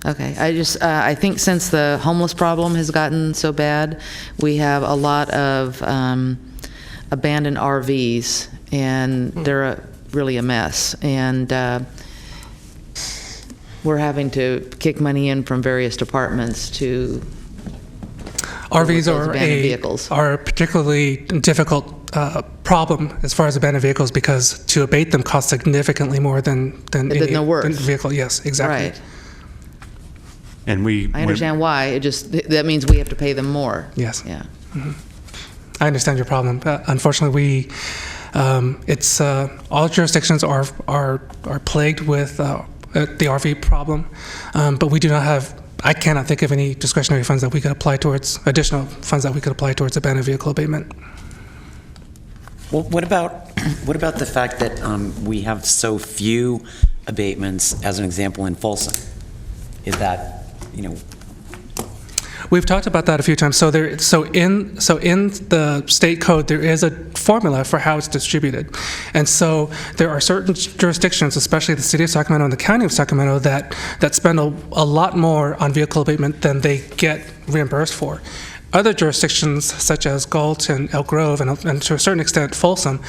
Okay, I think since the homeless problem has gotten so bad, we have a lot of abandoned RVs, and they're really a mess. And we're having to kick money in from various departments to RVs vehicles. are a particularly difficult problem as far as abandoned vehicles, because to abate them costs significantly more than any vehicle. Yes, exactly. Right. And I understand why. It just that means we have to pay them more. Yes. Yeah. Mm-hmm. I understand your problem. Unfortunately, it's all jurisdictions are plagued with the RV problem, but we do not have. I cannot think of any discretionary funds that we could apply towards additional funds that we could apply towards abandoned vehicle abatement. Well, what about the fact that we have so few abatements, as an example, in Folsom? Is that, We've talked about that a few times. So in the state code, there is a formula for how it's distributed, and so there are certain jurisdictions, especially the city of Sacramento and the county of Sacramento, that spend a lot more on vehicle abatement than they get reimbursed for. Other jurisdictions, such as Galt and Elk Grove, and to a certain extent Folsom,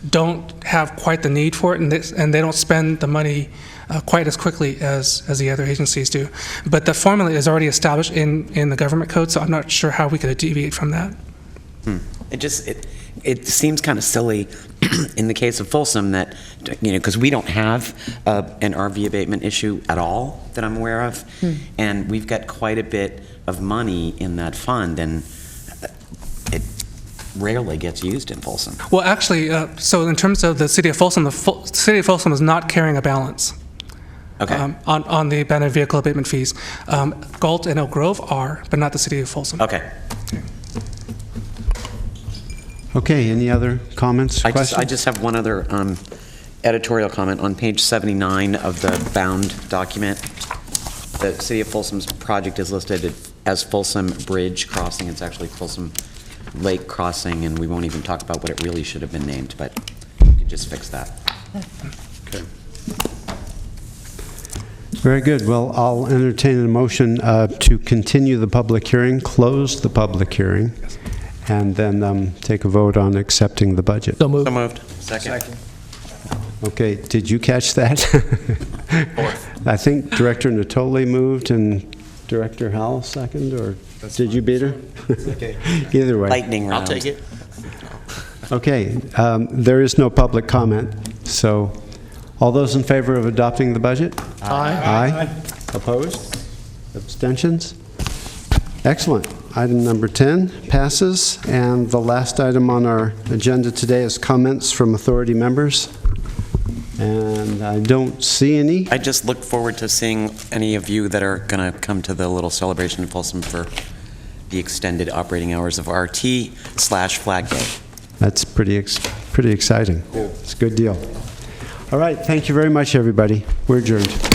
don't have quite the need for it, and they don't spend the money quite as quickly as the other agencies do. But the formula is already established in the government code, so I'm not sure how we could deviate from that. It seems kind of silly in the case of Folsom that, because we don't have an RV abatement issue at all that I'm aware of, and we've got quite a bit of money in that fund, and it rarely gets used in Folsom. Well, actually, so in terms of the city of Folsom, the city of Folsom is not carrying a balance. Okay. On the abandoned vehicle abatement fees. Galt and Elk Grove are, but not the city of Folsom. Okay. Okay, any other comments, questions? I just have one other editorial comment. On page 79 of the bound document, the city of Folsom's project is listed as Folsom Bridge Crossing. It's actually Folsom Lake Crossing, and we won't even talk about what it really should have been named, but you could just fix that. Okay. Very good. Well, I'll entertain a motion to continue the public hearing, close the public hearing, and then take a vote on accepting the budget. So moved. So moved. Second. Okay, did you catch that? I think Director Natoli moved and Director Howell second, or did you beat her? Okay. Either way. Lightning round. I'll take it. Okay, there is no public comment, so all those in favor of adopting the budget? Aye. Aye. Opposed? Abstentions? Excellent. Item number 10 passes, and the last item on our agenda today is comments from authority members, and I don't see any. I just look forward to seeing any of you that are going to come to the little celebration in Folsom for the extended operating hours of RT/Flag Day. That's pretty exciting. It's a good deal. All right, thank you very much, everybody. We're adjourned.